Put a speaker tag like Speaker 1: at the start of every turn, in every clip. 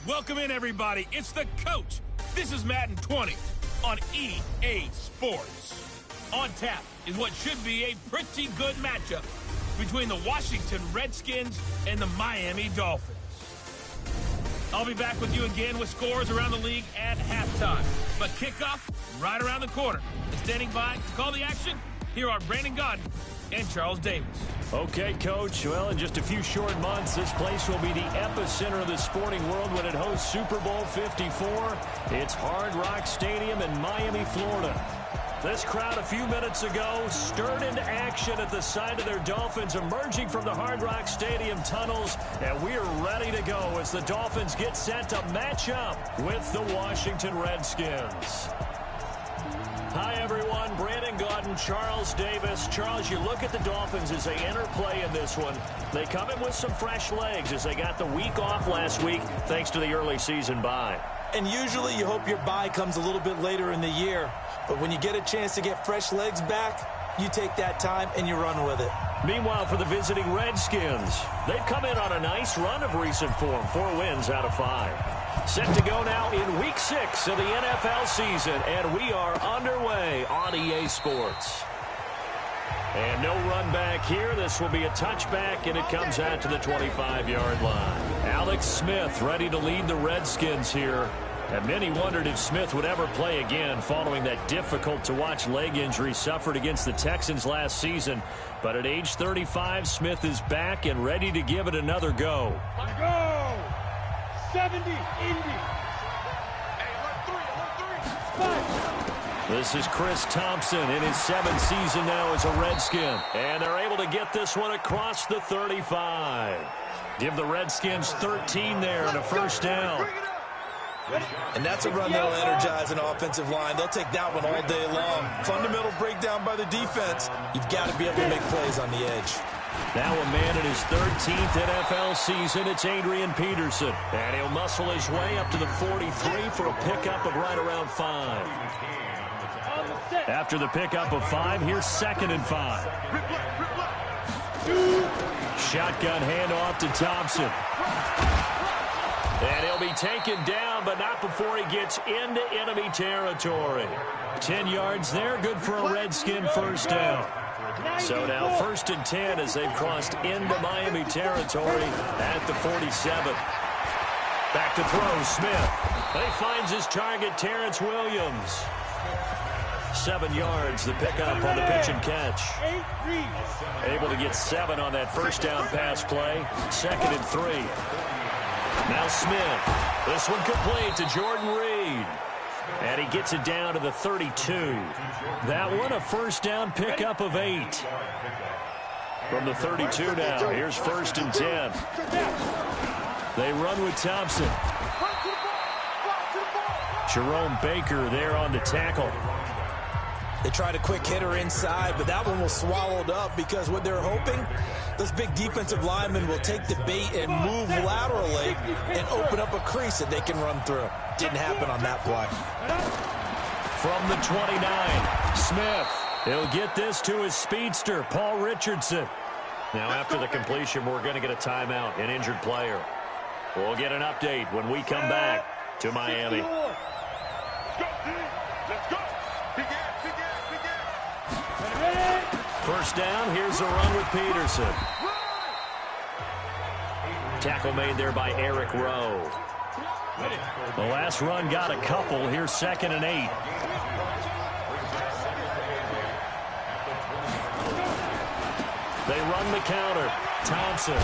Speaker 1: Welcome in, everybody. It's the coach. This is Madden 20 on EA Sports. On tap is what should be a pretty good matchup between the Washington Redskins and the Miami Dolphins. I'll be back with you again with scores around the league at halftime. But kickoff right around the corner. And standing by to call the action, here are Brandon Gaudin and Charles Davis.
Speaker 2: Okay, Coach. Well, in just a few short months, this place will be the epicenter of the sporting world when it hosts Super Bowl 54. It's Hard Rock Stadium in Miami, Florida. This crowd a few minutes ago stirred into action at the side of their Dolphins emerging from the Hard Rock Stadium tunnels, and we are ready to go as the Dolphins get set to match up with the Washington Redskins. Hi, everyone. Brandon Gaudin, Charles Davis. Charles, you look at the Dolphins as they enter play in this one. They come in with some fresh legs as they got the week off last week thanks to the early season bye.
Speaker 3: And usually you hope your bye comes a little bit later in the year. But when you get a chance to get fresh legs back, you take that time and you run with it.
Speaker 2: Meanwhile, for the visiting Redskins, they've come in on a nice run of recent form, 4 wins out of 5. Set to go now in Week 6 of the NFL season, and we are underway on EA Sports. And no run back here. This will be a touchback, and it comes out to the 25-yard line. Alex Smith ready to lead the Redskins here. And many wondered if Smith would ever play again following that difficult-to-watch leg injury suffered against the Texans last season. But at age 35, Smith is back and ready to give it another go.
Speaker 4: Go! 70, Indy.
Speaker 2: This is Chris Thompson in his 7th season now as a Redskin. And they're able to get this one across the 35. Give the Redskins 13 there and a first down.
Speaker 3: And that's a run that'll energize an offensive line. They'll take that one all day long. Fundamental breakdown by the defense. You've got to be able to make plays on the edge.
Speaker 2: Now a man in his 13th NFL season, it's Adrian Peterson. And he'll muscle his way up to the 43 for a pickup of right around 5. After the pickup of 5, here's 2nd and 5. Shotgun handoff to Thompson. And he'll be taken down, but not before he gets into enemy territory. 10 yards there, good for a Redskin first down. So now 1st and 10 as they've crossed into Miami territory at the 47. Back to throw, Smith. He finds his target, Terrence Williams. 7 yards, the pickup on the pitch and catch. Able to get 7 on that first down pass play. 2nd and 3. Now Smith. This one complete to Jordan Reed. And he gets it down to the 32. That one a first down pickup of 8. From the 32 now. Here's 1st and 10. They run with Thompson. Jerome Baker there on the tackle.
Speaker 3: They tried a quick hitter inside, but that one was swallowed up because what they're hoping, those big defensive linemen will take the bait and move laterally and open up a crease that they can run through. Didn't happen on that play.
Speaker 2: From the 29, Smith. He'll get this to his speedster, Paul Richardson. Now after the completion, we're going to get a timeout, an injured player. We'll get an update when we come back to Miami. First down, here's a run with Peterson. Tackle made there by Eric Rowe. The last run got a couple. Here's 2nd and 8. They run the counter. Thompson.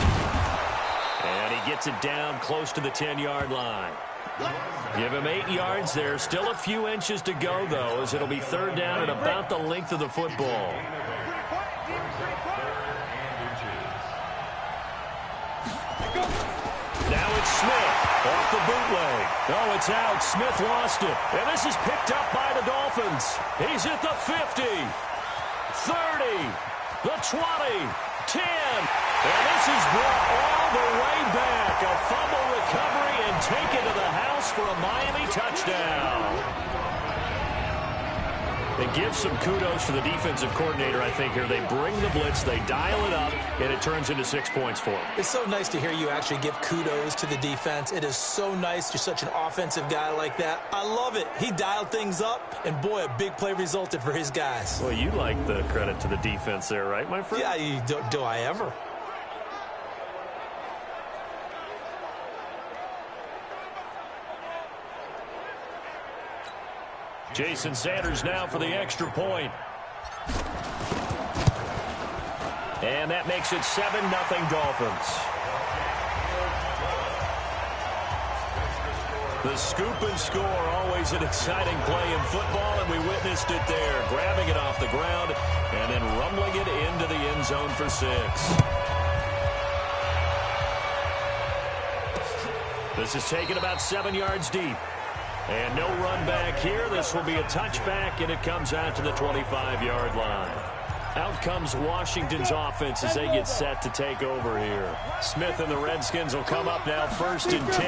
Speaker 2: And he gets it down close to the 10-yard line. Give him 8 yards there. Still a few inches to go, though, as it'll be 3rd down and about the length of the football. Now it's Smith off the bootleg. Oh, it's out. Smith lost it. And this is picked up by the Dolphins. He's at the 50, 30, the 20, 10. And this is brought all the way back. A fumble recovery and taken to the house for a Miami touchdown. And give some kudos to the defensive coordinator, I think, here. They bring the blitz, they dial it up, and it turns into 6 points for them.
Speaker 3: It's so nice to hear you actually give kudos to the defense. It is so nice. You're such an offensive guy like that. I love it. He dialed things up, and boy, a big play resulted for his guys.
Speaker 2: Well, you like the credit to the defense there, right, my friend?
Speaker 3: Yeah, do I ever?
Speaker 2: Jason Sanders now for the extra point. And that makes it 7-0 Dolphins. The scoop and score, always an exciting play in football, and we witnessed it there. Grabbing it off the ground and then rumbling it into the end zone for 6. This is taken about 7 yards deep. And no run back here. This will be a touchback, and it comes out to the 25-yard line. Out comes Washington's offense as they get set to take over here. Smith and the Redskins will come up now 1st and 10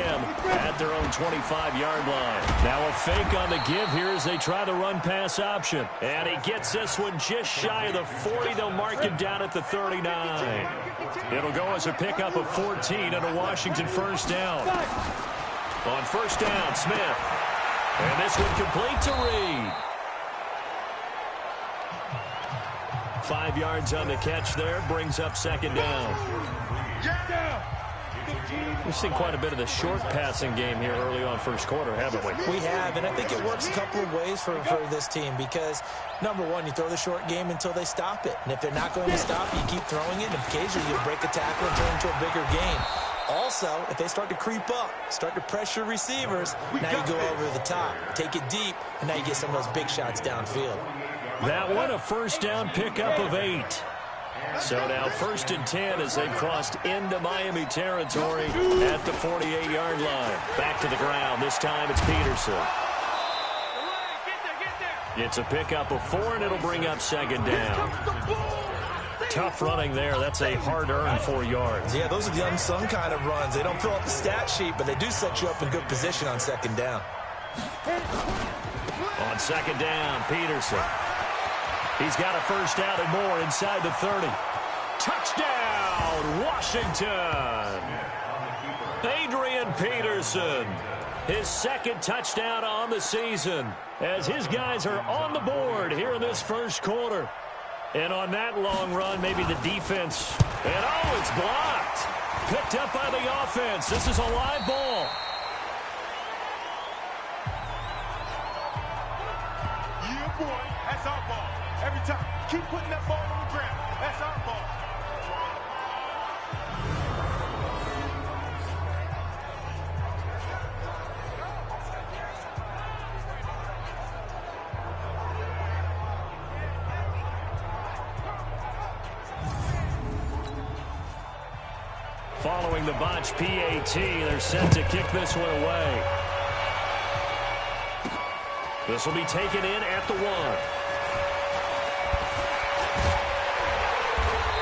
Speaker 2: at their own 25-yard line. Now a fake on the give here as they try the run-pass option. And he gets this one just shy of the 40. They'll mark him down at the 39. It'll go as a pickup of 14 and a Washington first down. On first down, Smith. And this one complete to Reed. 5 yards on the catch there. Brings up 2nd down. We've seen quite a bit of the short passing game here early on first quarter, haven't we?
Speaker 3: We have, and I think it works a couple of ways for this team because, number one, you throw the short game until they stop it. And if they're not going to stop it, you keep throwing it, and occasionally you'll break a tackle and turn into a bigger game. Also, if they start to creep up, start to pressure receivers, now you go over the top, take it deep, and now you get some of those big shots downfield.
Speaker 2: That one a first down pickup of 8. So now 1st and 10 as they've crossed into Miami territory at the 48-yard line. Back to the ground. This time it's Peterson. It's a pickup of 4, and it'll bring up 2nd down. Tough running there. That's a hard-earned 4 yards.
Speaker 3: Yeah, those are the unsung kind of runs. They don't fill up the stat sheet, but they do set you up in good position on 2nd down.
Speaker 2: On 2nd down, Peterson. He's got a first down and more inside the 30. Touchdown, Washington. Adrian Peterson. His 2nd touchdown on the season as his guys are on the board here in this first quarter. And on that long run, maybe the defense. And, oh, it's blocked. Picked up by the offense. This is a live ball.
Speaker 4: Yeah, boy, that's our ball. Every time. Keep putting that ball on the ground. That's our ball.
Speaker 2: Following the botch PAT, they're set to kick this one away. This will be taken in at the 1.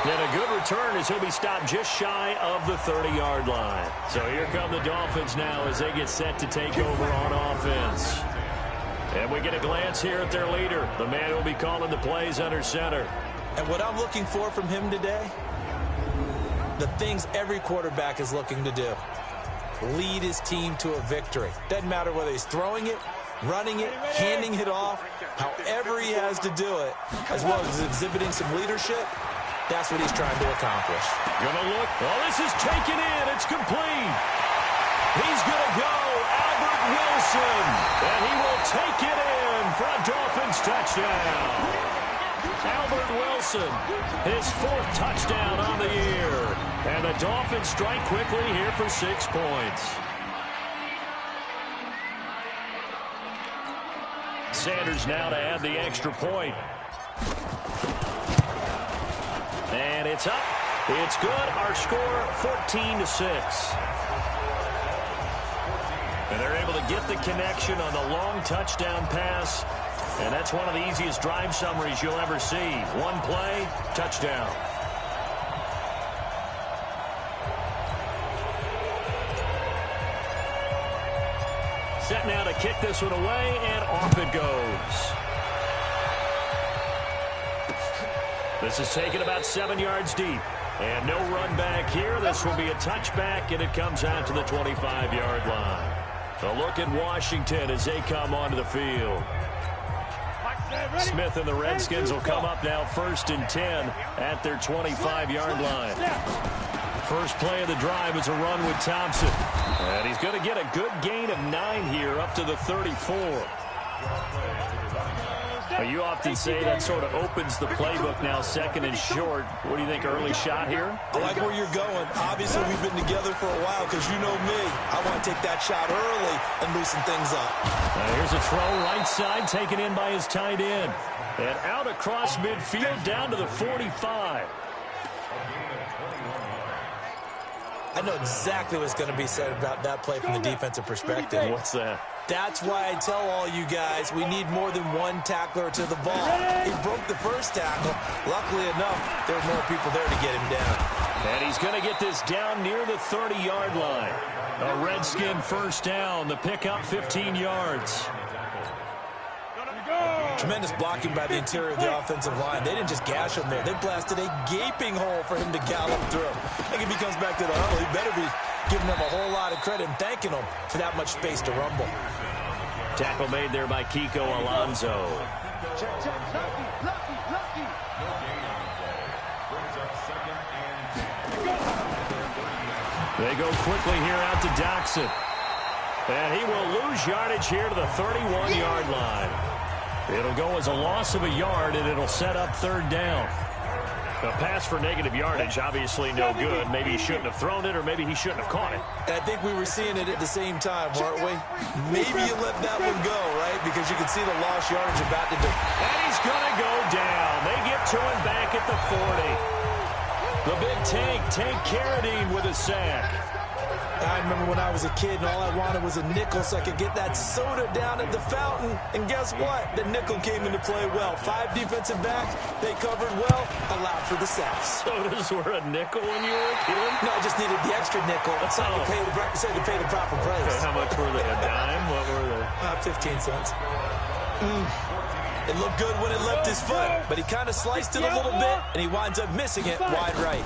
Speaker 2: And a good return as he'll be stopped just shy of the 30-yard line. So here come the Dolphins now as they get set to take over on offense. And we get a glance here at their leader, the man who will be calling the plays under center.
Speaker 3: And what I'm looking for from him today, the things every quarterback is looking to do. Lead his team to a victory. Doesn't matter whether he's throwing it, running it, handing it off, however he has to do it, as well as exhibiting some leadership. That's what he's trying to accomplish.
Speaker 2: Gonna look. Oh, this is taken in. It's complete. He's gonna go. Albert Wilson. And he will take it in for a Dolphins touchdown. Albert Wilson, his 4th touchdown on the year. And the Dolphins strike quickly here for 6 points. Sanders now to add the extra point. And it's up. It's good. Our score 14-6. And they're able to get the connection on the long touchdown pass. And that's one of the easiest drive summaries you'll ever see. One play, touchdown. Set now to kick this one away, and off it goes. This is taken about 7 yards deep. And no run back here. This will be a touchback, and it comes out to the 25-yard line. A look at Washington as they come onto the field. Smith and the Redskins will come up now 1st and 10 at their 25-yard line. First play of the drive is a run with Thompson. And he's going to get a good gain of 9 here up to the 34. You often say that sort of opens the playbook now, 2nd and short. What do you think, early shot here?
Speaker 3: I like where you're going. Obviously, we've been together for a while because you know me. I want to take that shot early and loosen things up.
Speaker 2: Here's a throw right side taken in by his tight end. And out across midfield down to the 45.
Speaker 3: I know exactly what's going to be said about that play from the defensive perspective.
Speaker 2: What's that?
Speaker 3: That's why I tell all you guys we need more than one tackler to the ball. He broke the first tackle. Luckily enough, there were more people there to get him down.
Speaker 2: And he's going to get this down near the 30-yard line. A Redskin first down. The pickup 15 yards.
Speaker 3: Tremendous blocking by the interior of the offensive line. They didn't just gash him there. They blasted a gaping hole for him to gallop through. I think if he comes back to the huddle, he better be giving them a whole lot of credit and thanking them for that much space to rumble.
Speaker 2: Tackle made there by Kiko Alonso. They go quickly here out to Doxson. And he will lose yardage here to the 31-yard line. It'll go as a loss of a yard, and it'll set up 3rd down. A pass for negative yardage, obviously no good. Maybe he shouldn't have thrown it, or maybe he shouldn't have caught it.
Speaker 3: And I think we were seeing it at the same time, weren't we? Maybe you let that one go, right? Because you can see the lost yardage about to do.
Speaker 2: And he's going to go down. They get to him back at the 40. The big Tank Carradine with a sack.
Speaker 3: I remember when I was a kid and all I wanted was a nickel so I could get that soda down at the fountain. And guess what? The nickel came into play well. 5 defensive backs, they covered well, allowed for the sacks.
Speaker 2: Sodas were a nickel when you were a kid?
Speaker 3: No, I just needed the extra nickel. So I could pay the proper price.
Speaker 2: Okay, how much were they? A dime? What were they?
Speaker 3: 15 cents. It looked good when it left his foot, but he kind of sliced it a little bit, and he winds up missing it wide right.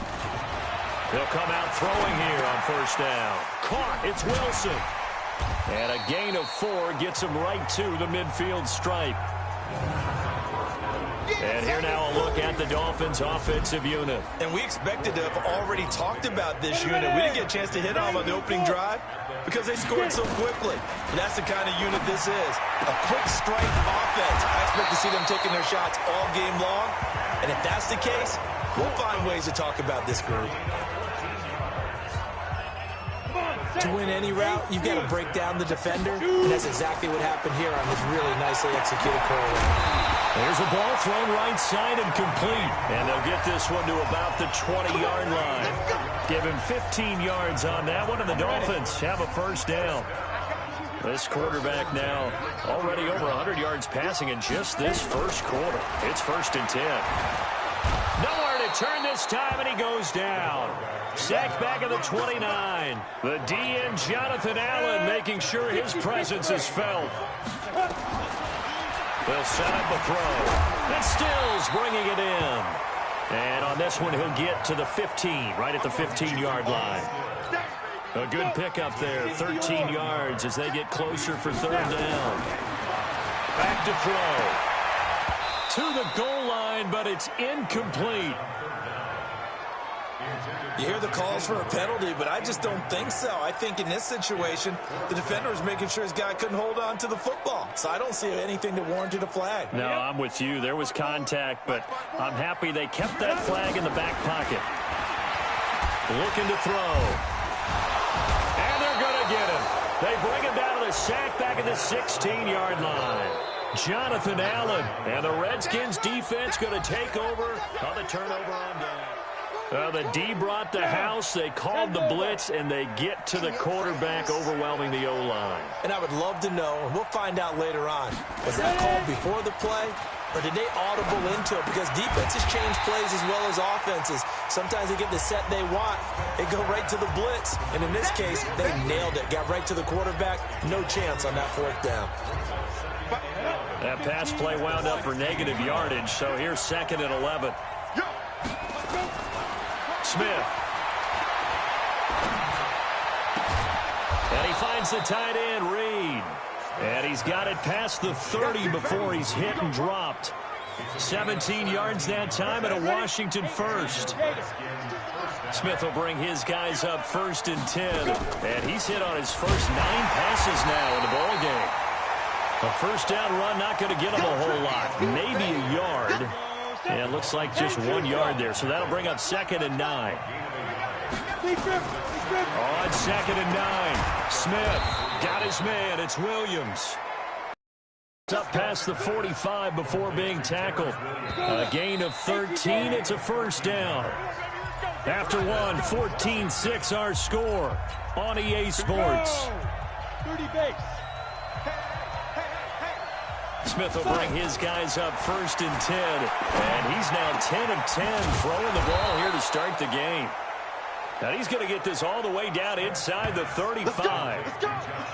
Speaker 2: They'll come out throwing here on 1st down. Caught. It's Wilson. And a gain of 4 gets him right to the midfield stripe. And here now a look at the Dolphins' offensive unit.
Speaker 3: And we expected to have already talked about this unit. We didn't get a chance to hit on them on the opening drive because they scored so quickly. But that's the kind of unit this is. A quick strike offense. I expect to see them taking their shots all game long. And if that's the case, we'll find ways to talk about this group. To win any route, you've got to break down the defender, and that's exactly what happened here on this really nicely executed curl.
Speaker 2: There's a ball thrown right side and complete, and they'll get this one to about the 20-yard line. Give him 15 yards on that one, and the Dolphins have a 1st down. This quarterback now already over 100 yards passing in just this 1st quarter. It's 1st and 10. Nowhere to turn this time, and he goes down. Sacked back at the 29. The DN, Jonathan Allen, making sure his presence is felt. They'll set up the throw. And Stills bringing it in. And on this one, he'll get to the 15, right at the 15-yard line. A good pickup there, 13 yards as they get closer for 3rd down. Back to throw. To the goal line, but it's incomplete.
Speaker 3: You hear the calls for a penalty, but I just don't think so. I think in this situation, the defender was making sure his guy couldn't hold on to the football. So I don't see anything that warranted a flag.
Speaker 2: No, I'm with you. There was contact, but I'm happy they kept that flag in the back pocket. Looking to throw. And they're going to get him. They bring him down to the sack back at the 16-yard line. Jonathan Allen. And the Redskins defense going to take over on the turnover on down. The D brought the house. They called the blitz, and they get to the quarterback, overwhelming the O-line.
Speaker 3: And I would love to know, and we'll find out later on, was that called before the play, or did they audible into it? Because defenses change plays as well as offenses. Sometimes they get the set they want. They go right to the blitz. And in this case, they nailed it. Got right to the quarterback. No chance on that 4th down.
Speaker 2: That pass play wound up for negative yardage, so here's 2nd and 11. Smith. And he finds the tight end, Reed. And he's got it past the 30 before he's hit and dropped. 17 yards that time and a Washington first. Smith will bring his guys up 1st and 10. And he's hit on his first 9 passes now in the ball game. A first down run not going to get him a whole lot. Maybe a yard. And it looks like just 1 yard there. So that'll bring up 2nd and 9. On 2nd and 9. Smith got his man. It's Williams. Up past the 45 before being tackled. A gain of 13. It's a first down. After one, 14-6 our score on EA Sports.
Speaker 4: 30 base.
Speaker 2: Smith will bring his guys up 1st and 10. And he's now 10 of 10 throwing the ball here to start the game. Now he's going to get this all the way down inside the 35.
Speaker 4: Let's go.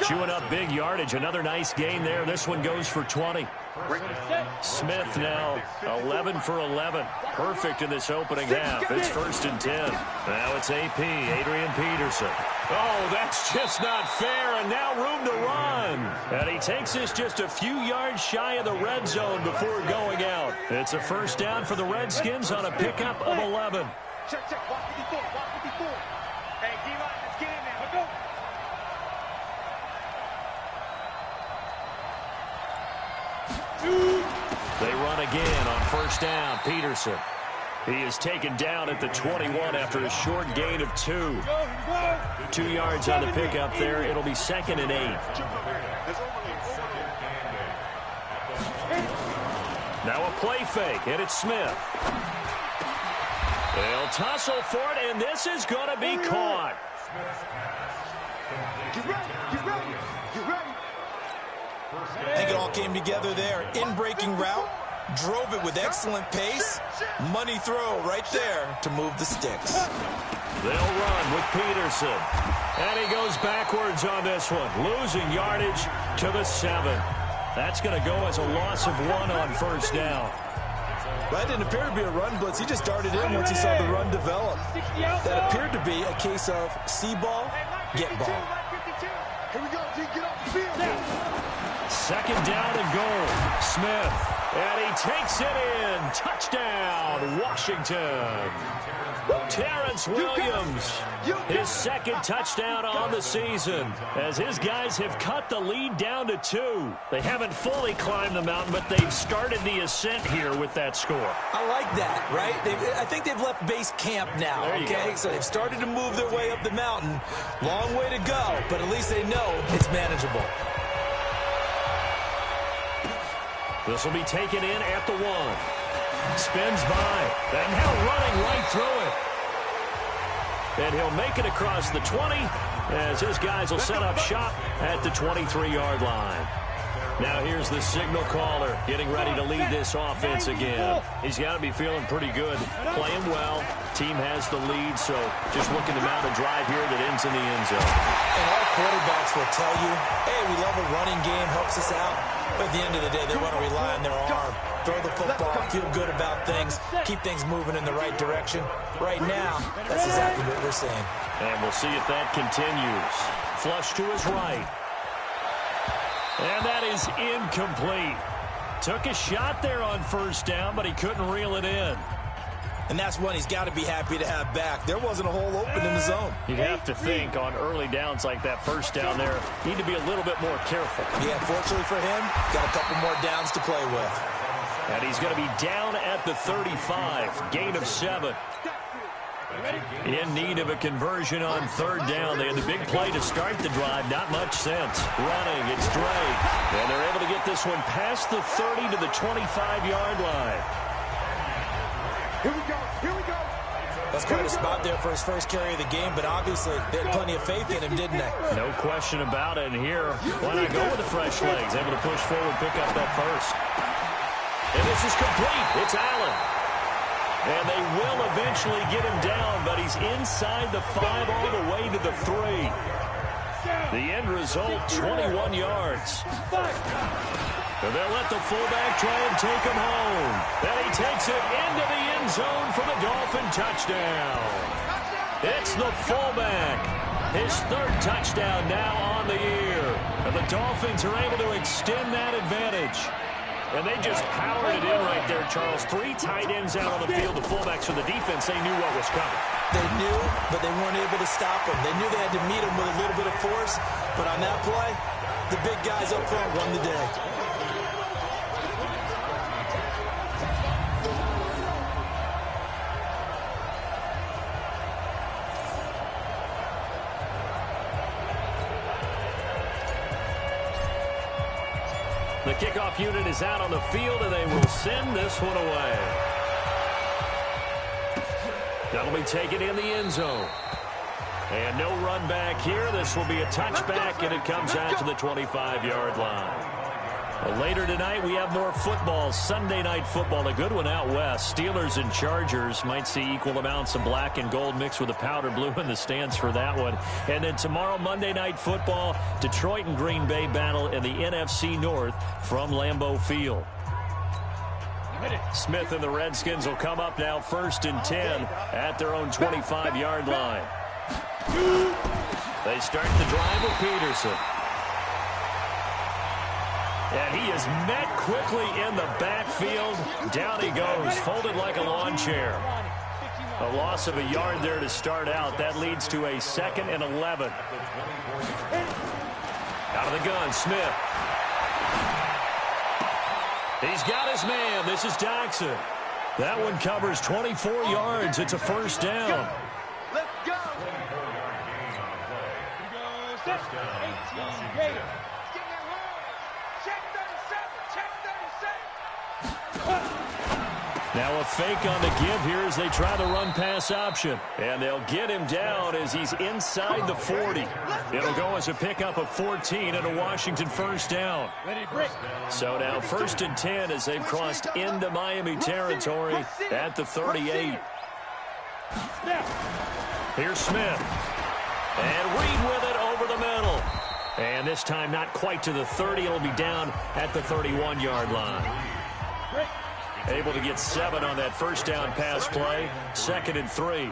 Speaker 2: Chewing up big yardage. Another nice gain there. This one goes for 20. Smith now 11 for 11. Perfect in this opening half. It's 1st and 10. Now it's AP, Adrian Peterson. Oh, that's just not fair, and now room to run. And he takes this just a few yards shy of the red zone before going out. It's a first down for the Redskins on a pickup of 11.
Speaker 4: Check. Walk it before. Hey, D-line, let's get in there. Let's go.
Speaker 2: They run again on first down. Peterson. He is taken down at the 21 after a short gain of 2. 2 yards on the pickup there. It'll be 2nd and 8. Now a play fake, and it's Smith. They'll tussle for it, and this is going to be caught.
Speaker 4: Get ready.
Speaker 3: I think it all came together there. In-breaking route, drove it with excellent pace. Money throw right there to move the sticks.
Speaker 2: They'll run with Peterson. And he goes backwards on this one, losing yardage to the 7. That's going to go as a loss of 1 on first down.
Speaker 3: That didn't appear to be a run blitz. He just darted in once he saw the run develop. That appeared to be a case of see ball, get ball.
Speaker 4: Here we go, G. Get off the field.
Speaker 2: 2nd down and goal. Smith. And he takes it in. Touchdown, Washington. Terrence Williams, his 2nd touchdown on the season, as his guys have cut the lead down to 2. They haven't fully climbed the mountain, but they've started the ascent here with that score.
Speaker 3: I like that, right? I think they've left base camp now, okay? So they've started to move their way up the mountain. Long way to go, but at least they know it's manageable.
Speaker 2: This will be taken in at the 1. Spins by, and now running right through it. And he'll make it across the 20 as his guys will set up shop at the 23-yard line. Now here's the signal caller getting ready to lead this offense again. He's got to be feeling pretty good, playing well. Team has the lead, so just looking to mount a drive here that ends in the end zone.
Speaker 3: And all quarterbacks will tell you, hey, we love a running game, helps us out. But at the end of the day, they want to rely on their arm. Throw the football, feel good about things, keep things moving in the right direction. Right now, that's exactly what we're seeing.
Speaker 2: And we'll see if that continues. Flush to his right. And that is incomplete. Took a shot there on first down, but he couldn't reel it in.
Speaker 3: And that's one he's got to be happy to have back. There wasn't a hole open in the zone.
Speaker 2: You'd have to think on early downs like that first down there, need to be a little bit more careful.
Speaker 3: Yeah, fortunately for him, got a couple more downs to play with.
Speaker 2: And he's going to be down at the 35, gain of 7. In need of a conversion on third down. They had the big play to start the drive. Not much sense. Running, it's Drake. And they're able to get this one past the 30 to the 25-yard line.
Speaker 4: Here we go.
Speaker 3: That's quite a spot there for his first carry of the game, but obviously they had plenty of faith in him, didn't they?
Speaker 2: No question about it. And here, why not go with the fresh legs? Able to push forward, pick up that first. And this is complete. It's Allen. And they will eventually get him down, but he's inside the 5 all the way to the 3. The end result, 21 yards. And they'll let the fullback try and take him home. And he takes it into the end zone for the Dolphin touchdown. It's the fullback. His third touchdown now on the year. And the Dolphins are able to extend that advantage. And they just powered it in right there, Charles. 3 tight ends out on the field. The fullbacks for the defense, they knew what was coming.
Speaker 3: They knew, but they weren't able to stop him. They knew they had to meet him with a little bit of force. But on that play, the big guys up front won the day.
Speaker 2: The kickoff unit is out on the field, and they will send this one away. That'll be taken in the end zone. And no run back here. This will be a touchback, and it comes out to the 25-yard line. Later tonight, we have more football. Sunday night football, a good one out west. Steelers and Chargers might see equal amounts of black and gold mixed with the powder blue in the stands for that one. And then tomorrow, Monday night football, Detroit and Green Bay battle in the NFC North from Lambeau Field. Smith and the Redskins will come up now 1st and 10 at their own 25-yard line. They start the drive with Peterson. And he is met quickly in the backfield. Down he goes, folded like a lawn chair. A loss of a yard there to start out. That leads to a 2nd and 11. Out of the gun, Smith. He's got his man. This is Jackson. That one covers 24 yards. It's a first down.
Speaker 4: Let's go. Set. 18 Gators.
Speaker 2: Now a fake on the give here as they try the run-pass option. And they'll get him down as he's inside the 40. It'll go as a pickup of 14 and a Washington first down. So now 1st and 10 as they've crossed into Miami territory at the 38. Here's Smith. And Reed with it over the middle. And this time not quite to the 30. It'll be down at the 31-yard line. Able to get 7 on that first down pass play. 2nd and 3.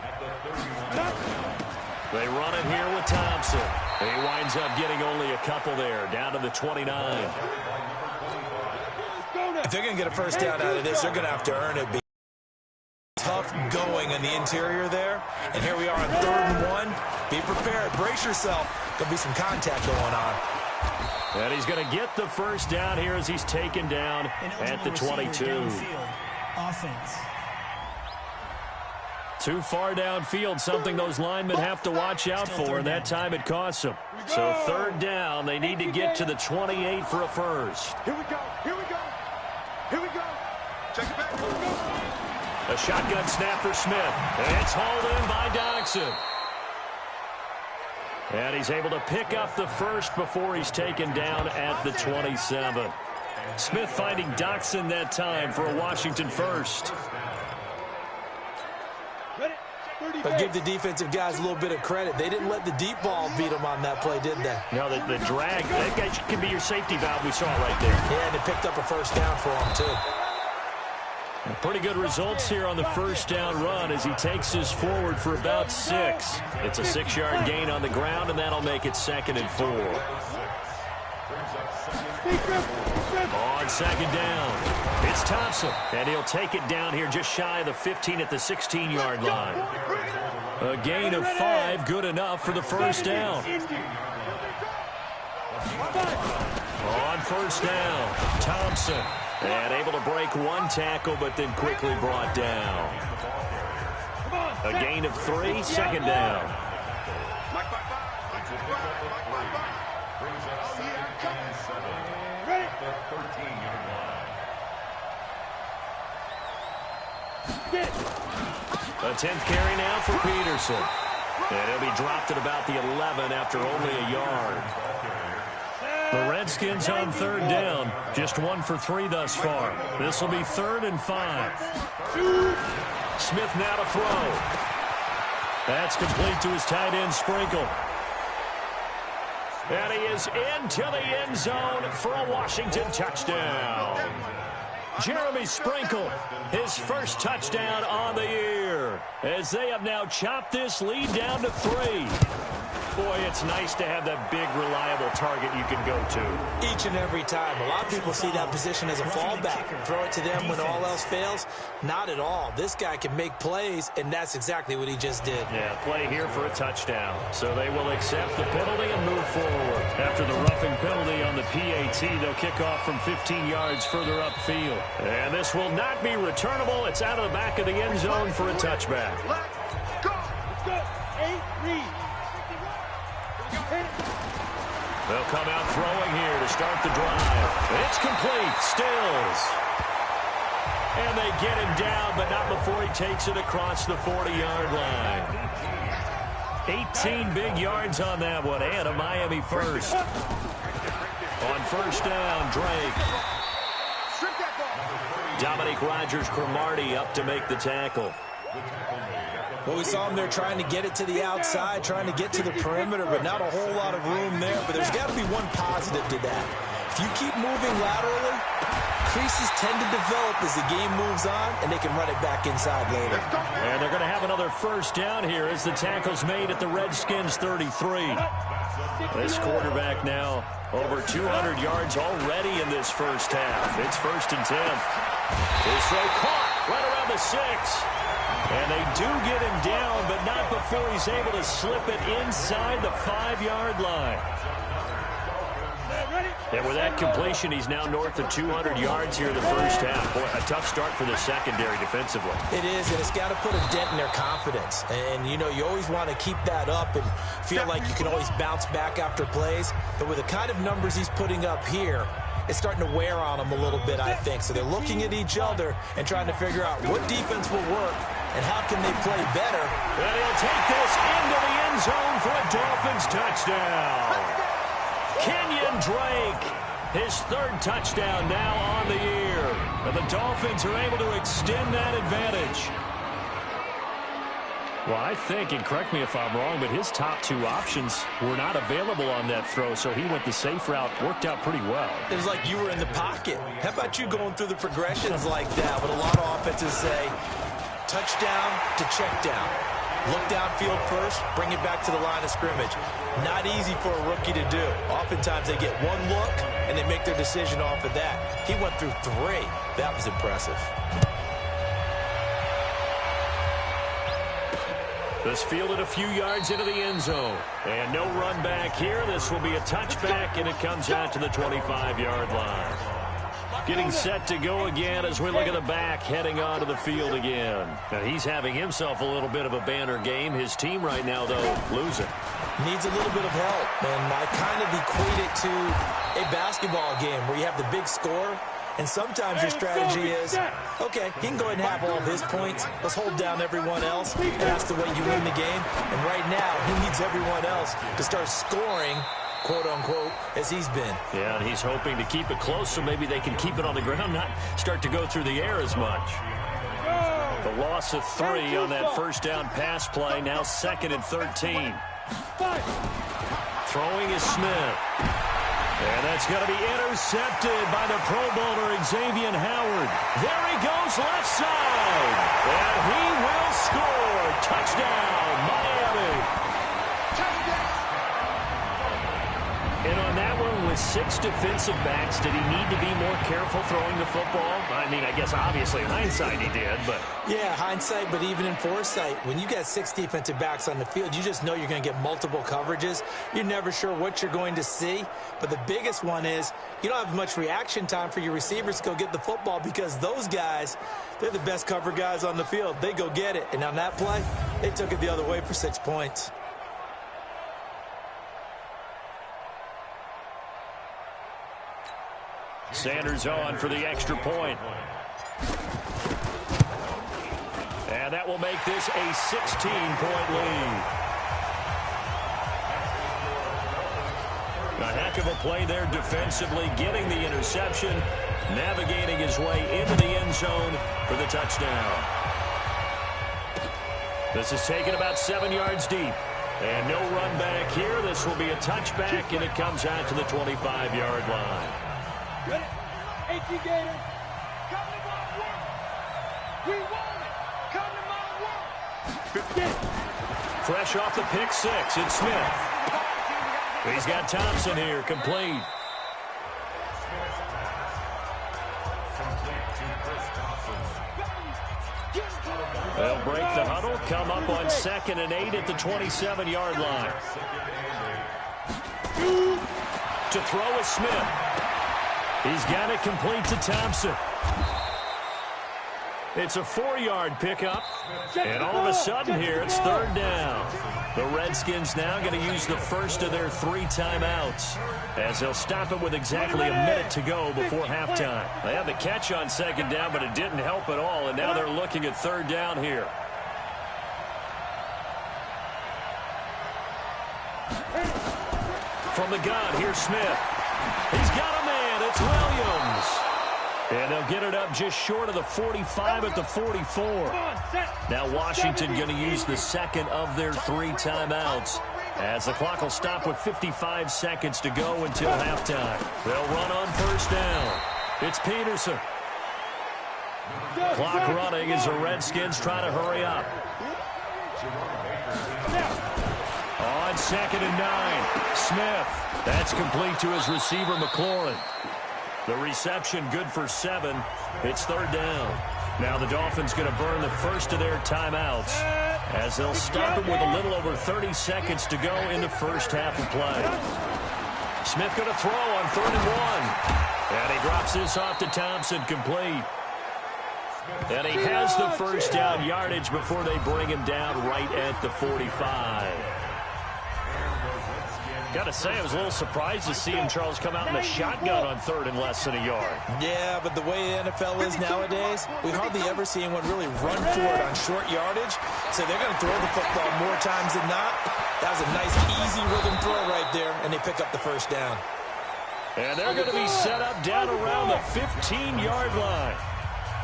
Speaker 2: They run it here with Thompson. He winds up getting only a couple there, down to the 29.
Speaker 3: If they're going to get a first down out of this, they're going to have to earn it. Tough going in the interior there. And here we are on 3rd and 1. Be prepared. Brace yourself. There'll be some contact going on.
Speaker 2: And he's going to get the first down here as he's taken down at the 22.
Speaker 5: Offense.
Speaker 2: Too far downfield, something those linemen have to watch out for, and that time it costs them. So 3rd down, they need to get to the 28 for a first.
Speaker 4: Here we go. Here we go. Here we go. Check it back. Here we go.
Speaker 2: A shotgun snap for Smith. It's hauled in by Doxson. And he's able to pick up the first before he's taken down at the 27. Smith finding Doxson that time for a Washington first.
Speaker 3: But give the defensive guys a little bit of credit. They didn't let the deep ball beat them on that play, did they?
Speaker 2: No, the drag, that guy can be your safety valve. We saw it right there.
Speaker 3: Yeah, and they picked up a first down for him, too.
Speaker 2: Pretty good results here on the first down run as he takes this forward for about 6. It's a 6-yard gain on the ground, and that'll make it 2nd and 4. On 2nd down, it's Thompson, and he'll take it down here just shy of the 15 at the 16-yard line. A gain of 5, good enough for the first down. On first down, Thompson. And able to break one tackle, but then quickly brought down. A gain of 3, 2nd down. A 10th carry now for Peterson. And he'll be dropped at about the 11 after only a yard. The Redskins on 3rd down. Just 1 for 3 thus far. This will be 3rd and 5. Smith now to throw. That's complete to his tight end, Sprinkle. And he is into the end zone for a Washington touchdown. Jeremy Sprinkle, his first touchdown on the year. as they have now chopped this lead down to 3. Boy, it's nice to have that big, reliable target you can go to.
Speaker 3: Each and every time. A lot of people see that position as a fallback. Throw it to them when all else fails. Not at all. This guy can make plays, and that's exactly what he just did.
Speaker 2: Yeah, play here for a touchdown. So they will accept the penalty and move forward. After the roughing penalty on the PAT, they'll kick off from 15 yards further upfield. And this will not be returnable. It's out of the back of the end zone for a touchback.
Speaker 4: Let's go. Let's go. 8 lead.
Speaker 2: They'll come out throwing here to start the drive. It's complete. Stills. And they get him down, but not before he takes it across the 40-yard line. 18 big yards on that one, and a Miami first. On first down, Drake. Dominique Rodgers-Cromartie up to make the tackle.
Speaker 3: Well, we saw him there trying to get it to the outside, trying to get to the perimeter, but not a whole lot of room there. But there's got to be one positive to that. If you keep moving laterally, creases tend to develop as the game moves on, and they can run it back inside later.
Speaker 2: And they're going to have another first down here as the tackle's made at the Redskins 33. This quarterback now over 200 yards already in this first half. It's 1st and 10. His throw caught right around the 6. And they do get him down, but not before he's able to slip it inside the 5-yard line. And with that completion, he's now north of 200 yards here in the first half. Boy, a tough start for the secondary defensively.
Speaker 3: It is, and it's got to put a dent in their confidence. And, you know, you always want to keep that up and feel like you can always bounce back after plays. But with the kind of numbers he's putting up here, it's starting to wear on them a little bit, I think. So they're looking at each other and trying to figure out what defense will work and how can they play better.
Speaker 2: And he'll take this into the end zone for a Dolphins touchdown. Kenyon Drake, his 3rd touchdown now on the year. And the Dolphins are able to extend that advantage. Well, I think, and correct me if I'm wrong, but his top 2 options were not available on that throw, so he went the safe route. Worked out pretty well.
Speaker 3: It was like you were in the pocket. How about you going through the progressions like that? What a lot of offenses say, touchdown to check down. Look downfield first, bring it back to the line of scrimmage. Not easy for a rookie to do. Oftentimes they get one look, and they make their decision off of that. He went through 3. That was impressive.
Speaker 2: This fielded a few yards into the end zone. And no run back here. This will be a touchback, and it comes out to the 25-yard line. Getting set to go again as we look at the back heading onto the field again. Now, he's having himself a little bit of a banner game. His team right now, though, losing.
Speaker 3: Needs a little bit of help, and I kind of equate it to a basketball game where you have the big score, and sometimes your strategy is, okay, he can go ahead and have all of his points. Let's hold down everyone else, and that's the way you win the game. And right now, he needs everyone else to start scoring, quote-unquote, as he's been.
Speaker 2: Yeah, and he's hoping to keep it close so maybe they can keep it on the ground, not start to go through the air as much. The loss of 3 on that first down pass play, now 2nd and 13. Throwing is Smith. And that's going to be intercepted by the Pro Bowler Xavier Howard. There he goes left side. And he will score. Touchdown, Miami. And on that one, with 6 defensive backs, did he need to be more careful throwing the football? I mean, I guess obviously in hindsight he did, but...
Speaker 3: Yeah, hindsight, but even in foresight, when you got 6 defensive backs on the field, you just know you're going to get multiple coverages. You're never sure what you're going to see. But the biggest one is you don't have much reaction time for your receivers to go get the football because those guys, they're the best cover guys on the field. They go get it. And on that play, they took it the other way for 6 points.
Speaker 2: Sanders on for the extra point. And that will make this a 16-point lead. A heck of a play there defensively, getting the interception, navigating his way into the end zone for the touchdown. This is taken about 7 yards deep. And no run back here. This will be a touchback, and it comes out to the 25-yard line.
Speaker 4: Ready? 18 Gators. Come to my world. We want it. Come to my world.
Speaker 2: Fresh off the pick six, it's Smith. He's got Thompson here, complete. They'll break the huddle, come up on 2nd and 8 at the 27-yard line. To throw is Smith. He's got it complete to Thompson. It's a 4-yard pickup, and all of a sudden here it's 3rd down. The Redskins now going to use the first of their 3 timeouts, as they'll stop it with exactly a minute to go before halftime. They had the catch on 2nd down, but it didn't help at all, and now they're looking at 3rd down here. From the gun, here's Smith. He's got a man. It's Williams. And they'll get it up just short of the 45 at the 44. Now Washington going to use the second of their 3 timeouts, as the clock will stop with 55 seconds to go until halftime. They'll run on 1st down. It's Peterson. Clock running as the Redskins try to hurry up. On 2nd and 9, Smith. That's complete to his receiver, McLaurin. The reception good for 7. It's 3rd down. Now the Dolphins going to burn the first of their timeouts, as they'll stop it with a little over 30 seconds to go in the first half of play. Smith going to throw on 3rd and 1. And he drops this off to Thompson, complete. And he has the first down yardage before they bring him down right at the 45. Got to say, I was a little surprised to see him, Charles, come out in the shotgun on 3rd and less than a yard.
Speaker 3: Yeah, but the way the NFL is nowadays, we hardly ever see anyone really run for it on short yardage. So they're going to throw the football more times than not. That was a nice, easy rhythm throw right there, and they pick up the first down.
Speaker 2: And they're going to be set up down around the 15-yard line.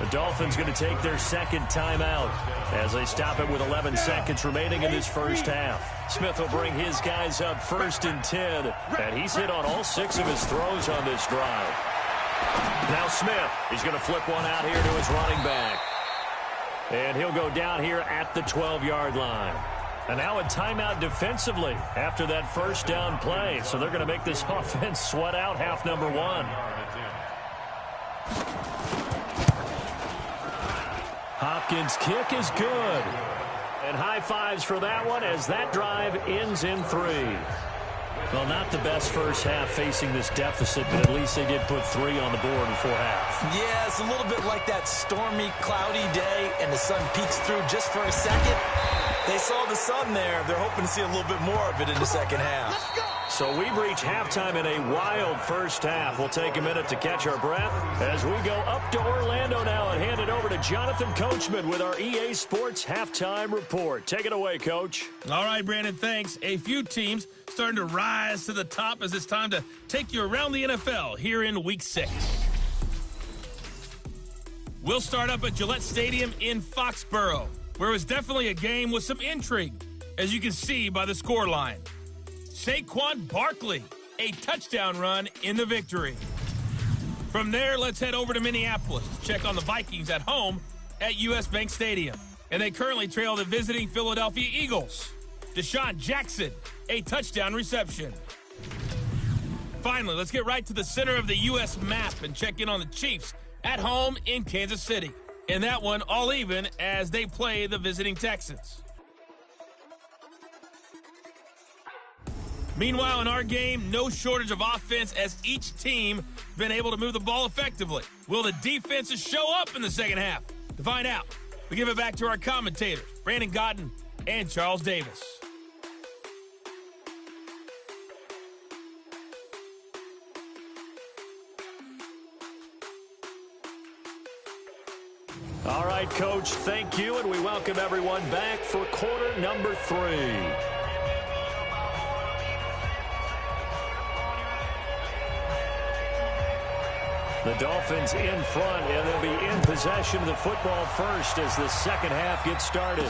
Speaker 2: The Dolphins going to take their second timeout as they stop it with 11 seconds remaining in this first half. Smith will bring his guys up 1st and 10, and he's hit on all 6 of his throws on this drive. Now Smith, he's going to flip one out here to his running back. And he'll go down here at the 12-yard line. And now a timeout defensively after that first down play. So they're going to make this offense sweat out half number 1. Hopkins' kick is good. And high fives for that one as that drive ends in 3. Well, not the best first half facing this deficit, but at least they did put 3 on the board before half.
Speaker 3: Yeah, it's a little bit like that stormy, cloudy day, and the sun peeks through just for a second. They saw the sun there. They're hoping to see a little bit more of it in the second half.
Speaker 2: So we've reached halftime in a wild first half. We'll take a minute to catch our breath as we go up to Orlando now and hand it over to Jonathan Coachman with our EA Sports Halftime Report. Take it away, Coach.
Speaker 1: All right, Brandon, thanks. A few teams starting to rise to the top as it's time to take you around the NFL here in Week 6. We'll start up at Gillette Stadium in Foxborough, where it was definitely a game with some intrigue, as you can see by the scoreline. Saquon Barkley, a touchdown run in the victory. From there, let's head over to Minneapolis to check on the Vikings at home at U.S. Bank Stadium. And they currently trail the visiting Philadelphia Eagles. Deshaun Jackson, a touchdown reception. Finally, let's get right to the center of the U.S. map and check in on the Chiefs at home in Kansas City. And that one all even as they play the visiting Texans. Meanwhile, in our game, no shortage of offense as each team been able to move the ball effectively. Will the defenses show up in the second half? To find out, we give it back to our commentators, Brandon Godden and Charles Davis.
Speaker 2: All right, Coach, thank you, and we welcome everyone back for quarter number 3. The Dolphins in front, and they'll be in possession of the football first as the second half gets started.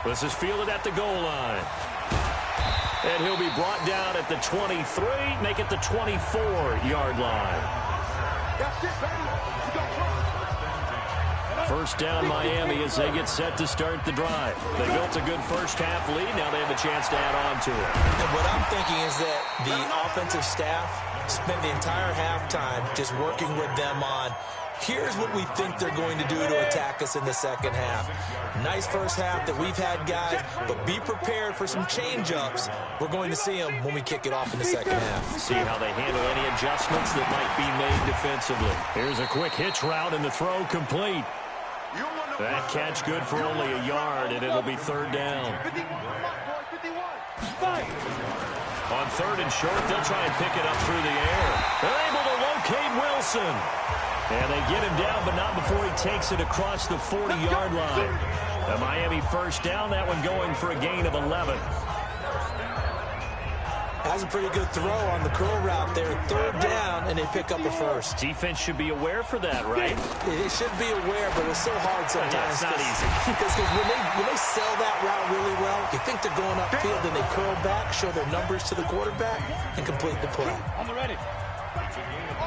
Speaker 2: This is fielded at the goal line. And he'll be brought down at the 23, make it the 24-yard line. First down Miami as they get set to start the drive. They built a good first half lead. Now they have a chance to add on to it.
Speaker 3: And what I'm thinking is that the offensive staff spent the entire halftime just working with them on, here's what we think they're going to do to attack us in the second half. Nice first half that we've had, guys, but be prepared for some change-ups. We're going to see them when we kick it off in the second half.
Speaker 2: See how they handle any adjustments that might be made defensively. Here's a quick hitch route and the throw complete. That catch good for only a yard, and it'll be third down. On third and short, they'll try and pick it up through the air. They're able to locate Wilson. And they get him down, but not before he takes it across the 40-yard line. The Miami first down, that one going for a gain of 11.
Speaker 3: That's a pretty good throw on the curl route there. Third down, and they pick up a first.
Speaker 2: Defense should be aware for that, right?
Speaker 3: They should be aware, but it's so hard sometimes.
Speaker 2: Yeah, it's not easy.
Speaker 3: Because when they sell that route really well, you think they're going upfield, then they curl back, show their numbers to the quarterback, and complete the play.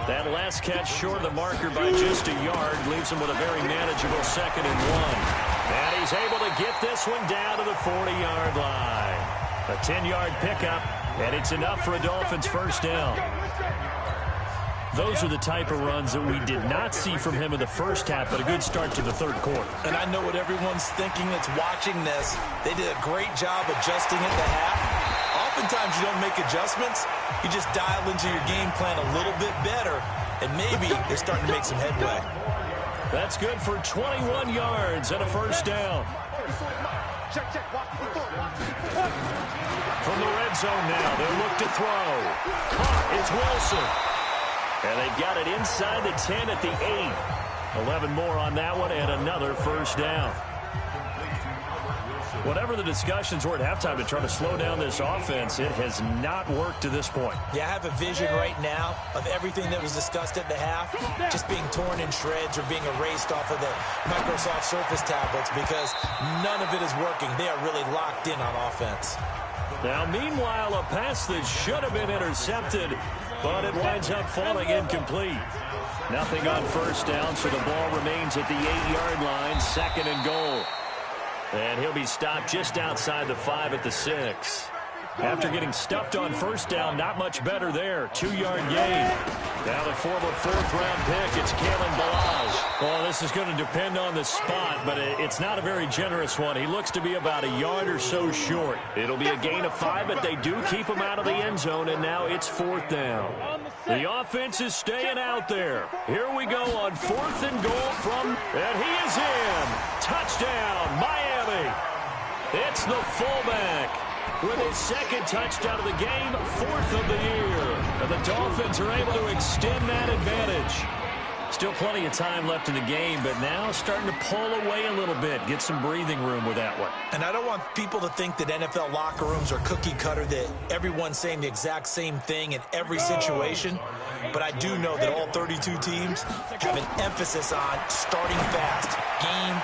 Speaker 2: That last catch short of the marker by just a yard leaves him with a very manageable 2nd and 1. And he's able to get this one down to the 40-yard line. A 10-yard pickup, and it's enough for a Dolphins first down. Those are the type of runs that we did not see from him in the first half, but a good start to the third quarter.
Speaker 3: And I know what everyone's thinking that's watching this. They did a great job adjusting at the half. Oftentimes you don't make adjustments. You just dial into your game plan a little bit better, and maybe they're starting to make some headway.
Speaker 2: That's good for 21 yards and a first down. From the red zone now, they'll look to throw. Caught, it's Wilson. And they've got it inside the 10 at the 8. 11 more on that one and another first down. Whatever the discussions were at halftime to try to slow down this offense, it has not worked to this point.
Speaker 3: Yeah, I have a vision right now of everything that was discussed at the half just being torn in shreds or being erased off of the Microsoft Surface tablets because none of it is working. They are really locked in on offense.
Speaker 2: Now, meanwhile, a pass that should have been intercepted, but it winds up falling incomplete. Nothing on first down, so the ball remains at the 8-yard line, 2nd and goal. And he'll be stopped just outside the 5 at the 6. After getting stuffed on first down, not much better there. 2-yard gain. Now the former 4th-round pick, it's Kalen Balaj. Well, this is going to depend on the spot, but it's not a very generous one. He looks to be about a yard or so short. It'll be a gain of 5, but they do keep him out of the end zone, and now it's 4th down. The offense is staying out there. Here we go on 4th and goal from, and he is in. Touchdown, Miami. It's the fullback with his 2nd touchdown of the game, 4th of the year. And the Dolphins are able to extend that advantage. Still plenty of time left in the game, but now starting to pull away a little bit, get some breathing room with that one.
Speaker 3: And I don't want people to think that NFL locker rooms are cookie cutter, that everyone's saying the exact same thing in every situation. But I do know that all 32 teams have an emphasis on starting fast. Game,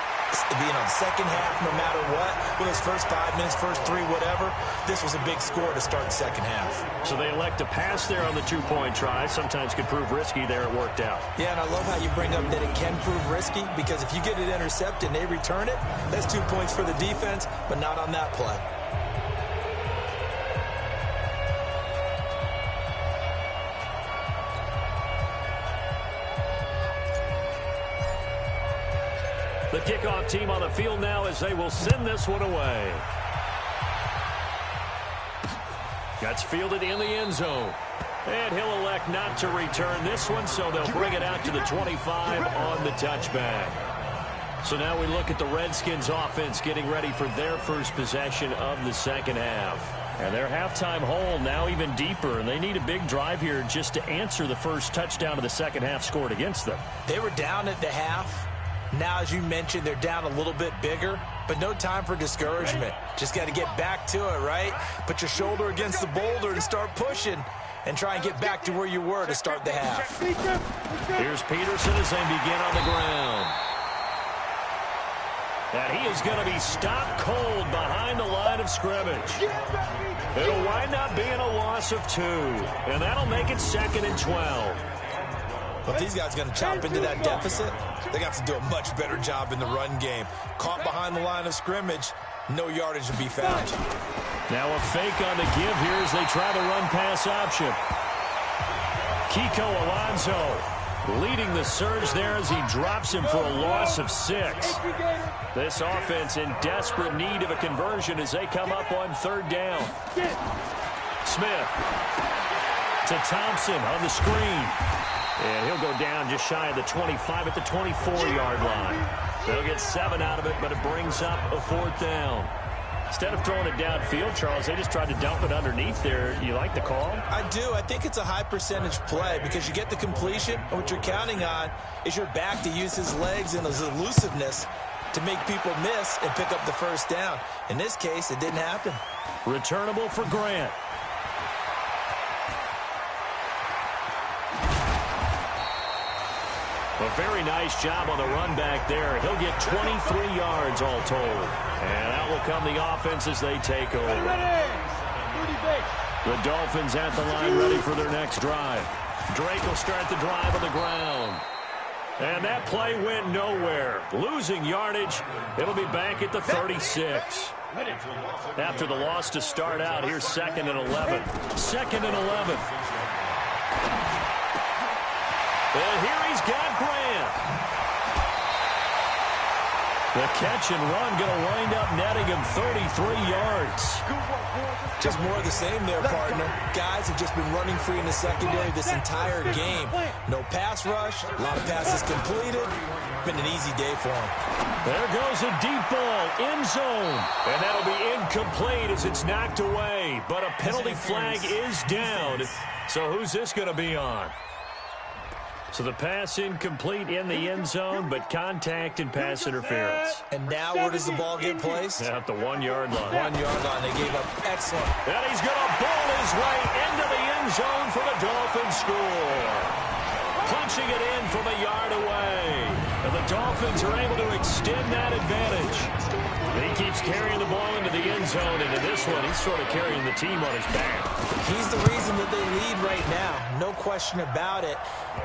Speaker 3: second half, no matter what. Well, those first 5 minutes, first 3, whatever. This was a big score to start the second half.
Speaker 2: So they elect to pass there on the 2-point try. Sometimes could prove risky there. It worked out.
Speaker 3: Yeah, and I love how you bring up that it can prove risky, because if you get it intercepted and they return it, that's 2 points for the defense, but not on that play.
Speaker 2: The kickoff team on the field now as they will send this one away. Gets fielded in the end zone. And he'll elect not to return this one, so they'll bring it out to the 25 on the touchback. So now we look at the Redskins offense getting ready for their first possession of the second half. And their halftime hole now even deeper, and they need a big drive here just to answer the first touchdown of the second half scored against them.
Speaker 3: They were down at the half. Now, as you mentioned, they're down a little bit bigger, but no time for discouragement. Just got to get back to it, right? Put your shoulder against the boulder and start pushing and try and get back to where you were to start the half.
Speaker 2: Here's Peterson as they begin on the ground. And he is going to be stopped cold behind the line of scrimmage. It'll wind up being a loss of 2, and that'll make it 2nd and 12.
Speaker 3: But these guys are going to chop into that deficit. They're going to have to do a much better job in the run game. Caught behind the line of scrimmage, no yardage to be found.
Speaker 2: Now a fake on the give here as they try the run-pass option. Kiko Alonso leading the surge there as he drops him for a loss of 6. This offense in desperate need of a conversion as they come up on 3rd down. Smith to Thompson on the screen. And he'll go down just shy of the 25 at the 24-yard line. They'll get 7 out of it, but it brings up a 4th down. Instead of throwing it downfield, Charles, they just tried to dump it underneath there. You like the call?
Speaker 3: I do. I think it's a high-percentage play because you get the completion, and what you're counting on is your back to use his legs and his elusiveness to make people miss and pick up the 1st down. In this case, it didn't happen.
Speaker 2: Returnable for Grant. A very nice job on the run back there. He'll get 23 yards all told. And out will come the offense as they take over. The Dolphins at the line ready for their next drive. Drake will start the drive on the ground. And that play went nowhere. Losing yardage. It'll be back at the 36. After the loss to start out, here's 2nd and 11. 2nd and 11. And here he's got Grant. The catch and run going to wind up netting him 33 yards.
Speaker 3: Just more of the same there, partner. Guys have just been running free in the secondary this entire game. No pass rush, a lot of passes completed. Been an easy day for him.
Speaker 2: There goes a deep ball, end zone. And that'll be incomplete as it's knocked away. But a penalty flag is down. So who's this going to be on? So the pass incomplete in the end zone, but contact and pass interference.
Speaker 3: And now where does the ball get placed?
Speaker 2: At the 1-yard line.
Speaker 3: 1-yard line. They gave up excellent.
Speaker 2: And he's going to bowl his way into the end zone for the Dolphins score. Punching it in from a yard away. And the Dolphins are able to extend that advantage. He keeps carrying the ball into the end zone, and in this one, he's sort of carrying the team on his back.
Speaker 3: He's the reason that they lead right now. No question about it.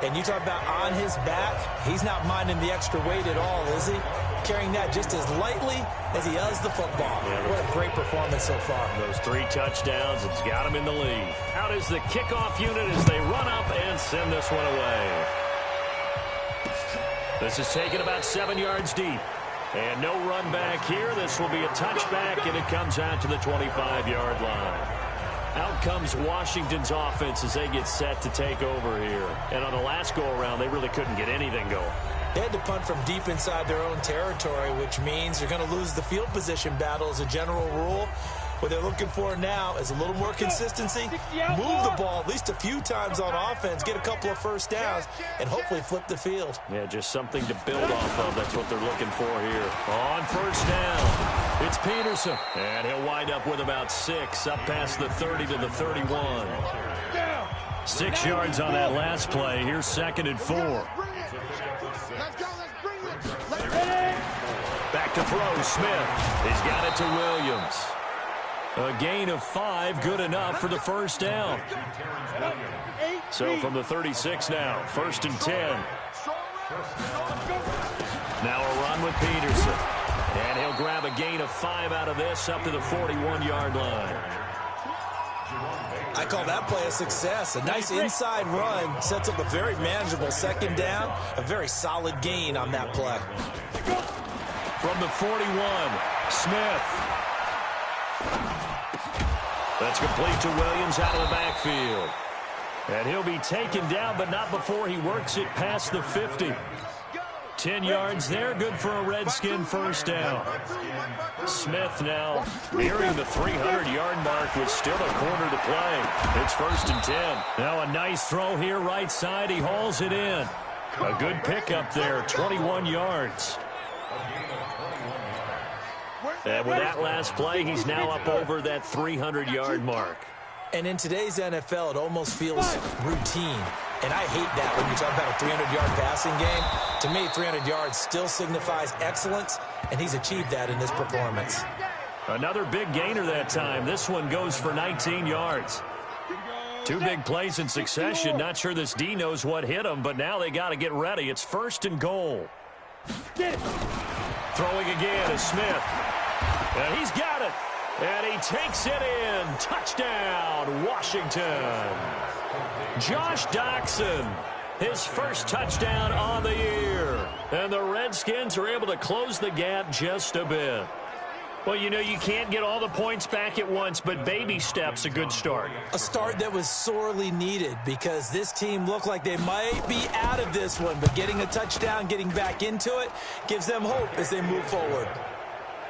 Speaker 3: And you talk about on his back, he's not minding the extra weight at all, is he? Carrying that just as lightly as he does the football. Yeah, what a great performance so far.
Speaker 2: Those 3 touchdowns, it's got him in the lead. Out is the kickoff unit as they run up and send this one away. This is taken about 7 yards deep. And no run back here. This will be a touchback, and it comes out to the 25-yard line. Out comes Washington's offense as they get set to take over here. And on the last go-around, they really couldn't get anything going.
Speaker 3: They had to punt from deep inside their own territory, which means they're going to lose the field position battle as a general rule. What they're looking for now is a little more consistency, move the ball at least a few times on offense, get a couple of 1st downs, and hopefully flip the field.
Speaker 2: Yeah, just something to build off of. That's what they're looking for here. On 1st down, it's Peterson. And he'll wind up with about 6, up past the 30 to the 31. 6 yards on that last play. Here's 2nd and 4. Back to throw, Smith. He's got it to Williams. A gain of 5, good enough for the 1st down. So from the 36 now, 1st and 10. Now a run with Peterson. And he'll grab a gain of 5 out of this up to the 41-yard line.
Speaker 3: I call that play a success. A nice inside run sets up a very manageable 2nd down. A very solid gain on that play.
Speaker 2: From the 41, Smith. That's complete to Williams out of the backfield. And he'll be taken down, but not before he works it past the 50. 10 yards there, good for a Redskin 1st down. Smith now nearing the 300-yard mark with still a quarter to play. It's 1st and 10. Now a nice throw here, right side. He hauls it in. A good pickup there, 21 yards. And with that last play, he's now up over that 300-yard mark.
Speaker 3: And in today's NFL, it almost feels routine. And I hate that when you talk about a 300-yard passing game. To me, 300 yards still signifies excellence, and he's achieved that in this performance.
Speaker 2: Another big gainer that time. This one goes for 19 yards. 2 big plays in succession. Not sure this D knows what hit him, but now they got to get ready. It's 1st and goal. Throwing again is Smith. And he's got it. And he takes it in. Touchdown, Washington. Josh Doctson, his first touchdown on the year. And the Redskins are able to close the gap just a bit. Well, you know, you can't get all the points back at once, but baby steps a good start.
Speaker 3: A start that was sorely needed because this team looked like they might be out of this one, but getting a touchdown, getting back into it, gives them hope as they move forward.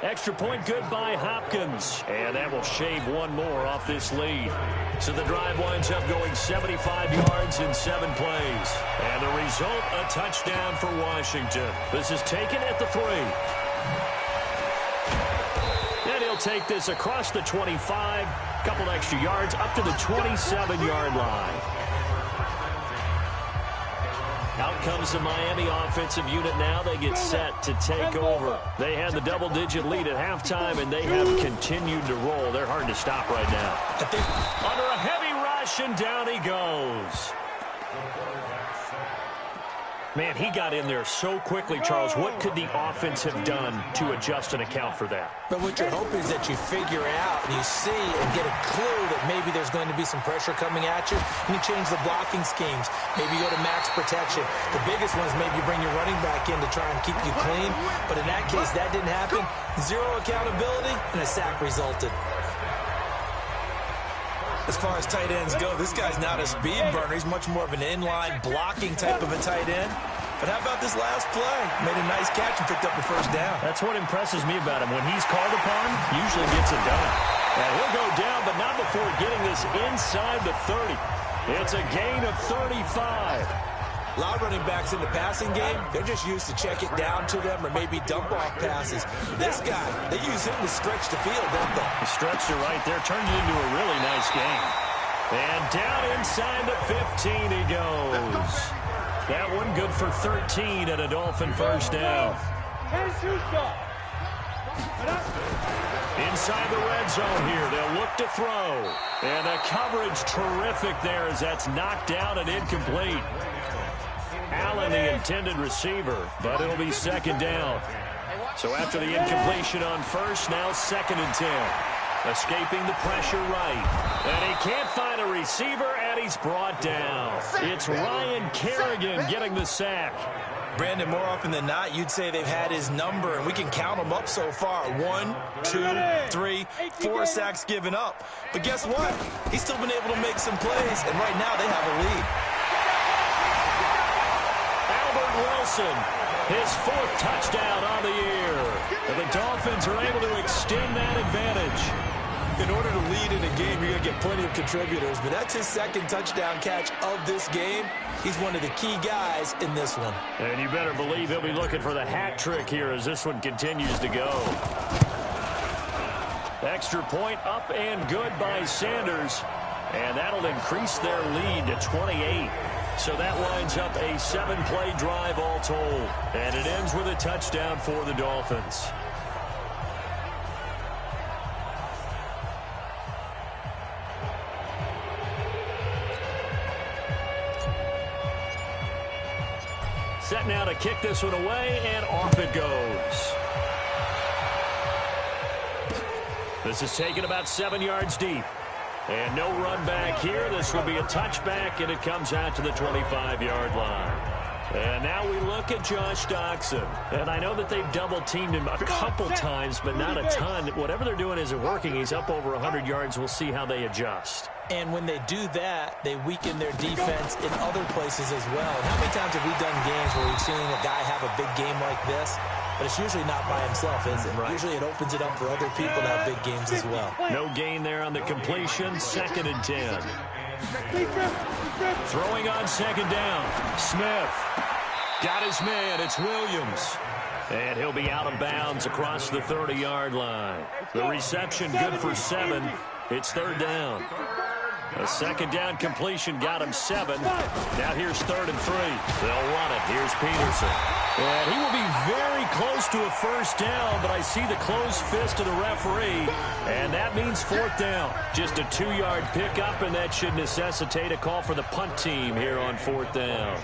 Speaker 2: Extra point good by Hopkins, and that will shave one more off this lead. So the drive winds up going 75 yards in 7 plays. And the result, a touchdown for Washington. This is taken at the 3. And he'll take this across the 25, couple extra yards up to the 27-yard line. Out comes the Miami offensive unit now. They get set to take over. They had the double-digit lead at halftime, and they have continued to roll. They're hard to stop right now. Under a heavy rush, and down he goes. Man, he got in there so quickly, Charles. What could the offense have done to adjust and account for that?
Speaker 3: But what you're hoping is that you figure out and you see and get a clue that maybe there's going to be some pressure coming at you, and you change the blocking schemes. Maybe you go to max protection. The biggest one is maybe you bring your running back in to try and keep you clean. But in that case, that didn't happen. Zero accountability, and a sack resulted. As far as tight ends go, this guy's not a speed burner. He's much more of an inline blocking type of a tight end. But how about this last play? Made a nice catch and picked up a first down.
Speaker 2: That's what impresses me about him. When he's called upon, usually gets it done. And he'll go down, but not before getting this inside the 30. It's a gain of 35.
Speaker 3: A lot of running backs in the passing game, they're just used to check it down to them or maybe dump off passes. This guy, they use him to stretch the field, don't they?
Speaker 2: The stretch to right there turned it into a really nice game. And down inside the 15 he goes. That one good for 13 at a Dolphin first down. Inside the red zone here, they'll look to throw. And the coverage terrific there as that's knocked down and incomplete. Allen, the intended receiver, but it'll be second down. So after the incompletion on first, now 2nd and 10. Escaping the pressure right. And he can't find a receiver, and he's brought down. It's Ryan Kerrigan getting the sack.
Speaker 3: Brandon, more often than not, you'd say they've had his number, and we can count them up so far. 1, 2, 3, 4 sacks given up. But guess what? He's still been able to make some plays, and right now they have a lead.
Speaker 2: Wilson, his 4th touchdown on the year. And the Dolphins are able to extend that advantage.
Speaker 3: In order to lead in a game, you're going to get plenty of contributors, but that's his 2nd touchdown catch of this game. He's one of the key guys in this one.
Speaker 2: And you better believe he'll be looking for the hat trick here as this one continues to go. Extra point up and good by Sanders. And that'll increase their lead to 28. So that lines up a 7-play drive all told. And it ends with a touchdown for the Dolphins. Set now to kick this one away, and off it goes. This is taken about 7 yards deep. And no run back here. This will be a touchback, and it comes out to the 25-yard line. And now we look at Josh Doctson. And I know that they've double-teamed him a couple times, but not a ton. Whatever they're doing isn't working. He's up over 100 yards. We'll see how they adjust.
Speaker 3: And when they do that, they weaken their defense in other places as well. And how many times have we done games where we've seen a guy have a big game like this? But it's usually not by himself, is it? Right. Usually it opens it up for other people to have big games as well.
Speaker 2: No gain there on the completion. 2nd and 10. Throwing on 2nd down. Smith got his man. It's Williams. And he'll be out of bounds across the 30-yard line. The reception good for 7. It's 3rd down. A 2nd down completion got him 7. Now here's 3rd and 3. They'll run it. Here's Peterson. And he will be very close to a first down, but I see the closed fist of the referee, and that means 4th down. Just a 2-yard pickup, and that should necessitate a call for the punt team here on 4th down.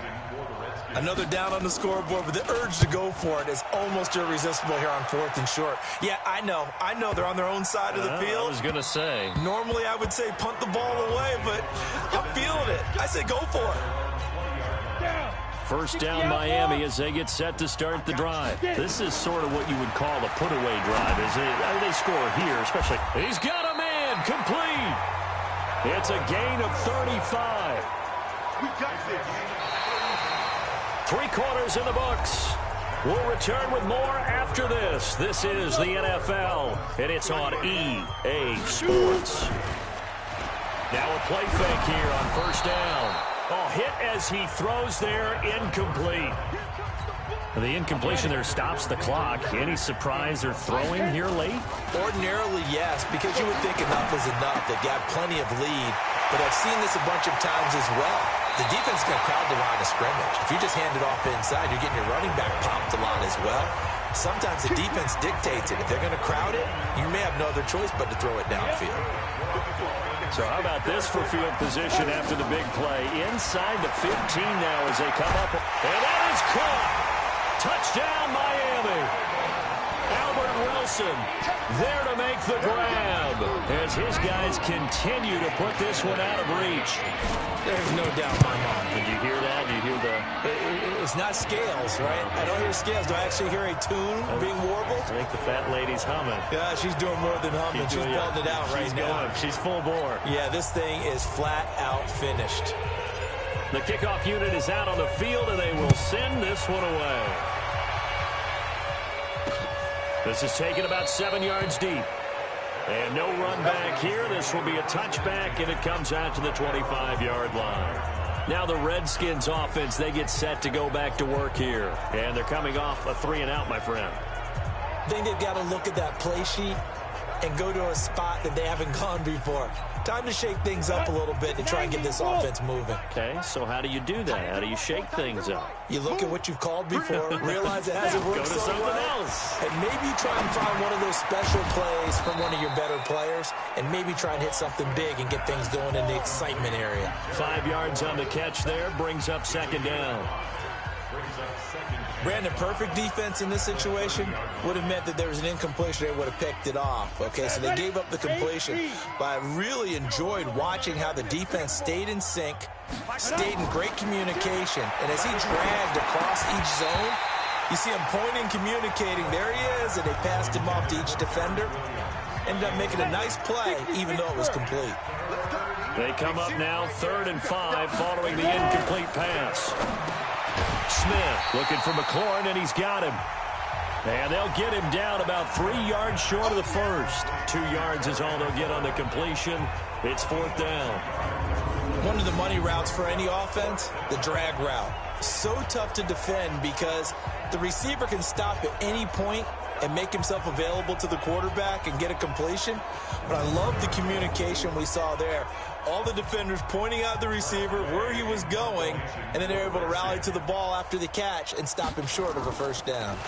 Speaker 3: Another down on the scoreboard, but the urge to go for it is almost irresistible here on 4th and short. Yeah, I know they're on their own side of the field.
Speaker 2: I was going to say.
Speaker 3: Normally I would say punt the ball away, but I'm feeling it. I say go for it.
Speaker 2: First down Miami as they get set to start the drive. This is sort of what you would call a put-away drive. As they score here, especially. He's got a man complete. It's a gain of 35.
Speaker 4: We got this.
Speaker 2: 3 quarters in the books. We'll return with more after this. This is the NFL, and it's on EA Sports. Now a play fake here on first down. Oh, hit as he throws there, incomplete. The incompletion there stops the clock. Any surprise they're throwing here late?
Speaker 3: Ordinarily, yes, because you would think enough is enough. They've got plenty of lead, but I've seen this a bunch of times as well. The defense is going to crowd the line of scrimmage. If you just hand it off inside, you're getting your running back popped a lot as well. Sometimes the defense dictates it. If they're going to crowd it, you may have no other choice but to throw it downfield.
Speaker 2: So how about this for field position after the big play? Inside the 15 now as they come up. And that is caught. Touchdown, Miami. Albert Wilson there to make the grab as his guys continue to put this one out of reach.
Speaker 3: There's no doubt in my mind.
Speaker 2: Did you hear that? Did you hear the...
Speaker 3: It's not scales, right? I don't hear scales. Do I actually hear a tune being warbled?
Speaker 2: I think the fat lady's humming.
Speaker 3: Yeah, she's doing more than humming. She's belting it out right now.
Speaker 2: She's full bore.
Speaker 3: Yeah, this thing is flat out finished.
Speaker 2: The kickoff unit is out on the field, and they will send this one away. This is taken about 7 yards deep. And no run back here. This will be a touchback, and it comes out to the 25-yard line. Now the Redskins offense, they get set to go back to work here. And they're coming off a 3-and-out, my friend.
Speaker 3: I think they've got to look at that play sheet and go to a spot that they haven't gone before. Time to shake things up a little bit to try and get this offense moving.
Speaker 2: Okay, so how do you do that? How do you shake things up?
Speaker 3: You look at what you've called before, realize it hasn't worked so well,
Speaker 2: else.
Speaker 3: and maybe try and find one of those special plays from one of your better players, and maybe try and hit something big and get things going in the excitement area.
Speaker 2: 5 yards on the catch there, brings up second down.
Speaker 3: Brandon, perfect defense in this situation would have meant that there was an incompletion. They would have picked it off. Okay, so they gave up the completion. But I really enjoyed watching how the defense stayed in sync, stayed in great communication. And as he dragged across each zone, you see him pointing, communicating. There he is, and they passed him off to each defender. Ended up making a nice play, even though it was complete.
Speaker 2: They come up now 3rd and 5 following the incomplete pass. Smith looking for McLaurin, and he's got him. And they'll get him down about 3 yards short of the first. 2 yards is all they'll get on the completion. It's 4th down.
Speaker 3: One of the money routes for any offense, the drag route. So tough to defend because the receiver can stop at any point and make himself available to the quarterback and get a completion. But I love the communication we saw there. All the defenders pointing out the receiver, where he was going, and then they're able to rally to the ball after the catch and stop him short of a first down.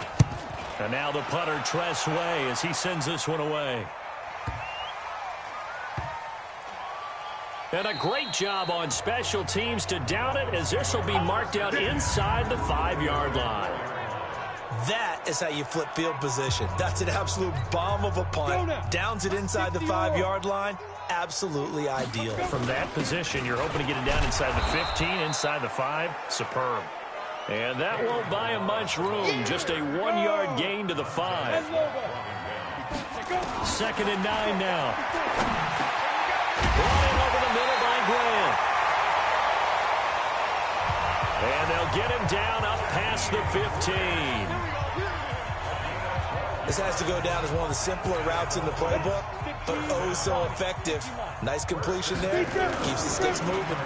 Speaker 2: And now the punter, Tress Way, as he sends this one away. And a great job on special teams to down it, as this will be marked out inside the 5-yard line.
Speaker 3: That is how you flip field position. That's an absolute bomb of a punt. Downs it inside the 5-yard line. Absolutely ideal.
Speaker 2: From that position, you're hoping to get it down inside the 15, inside the 5. Superb. And that won't buy him much room. Just a 1-yard gain to the 5. 2nd and 9 now. Brought in over the middle by Grant. And they'll get him down up past the 15.
Speaker 3: This has to go down as one of the simpler routes in the playbook, but oh so effective. Nice completion there. Keeps the sticks moving.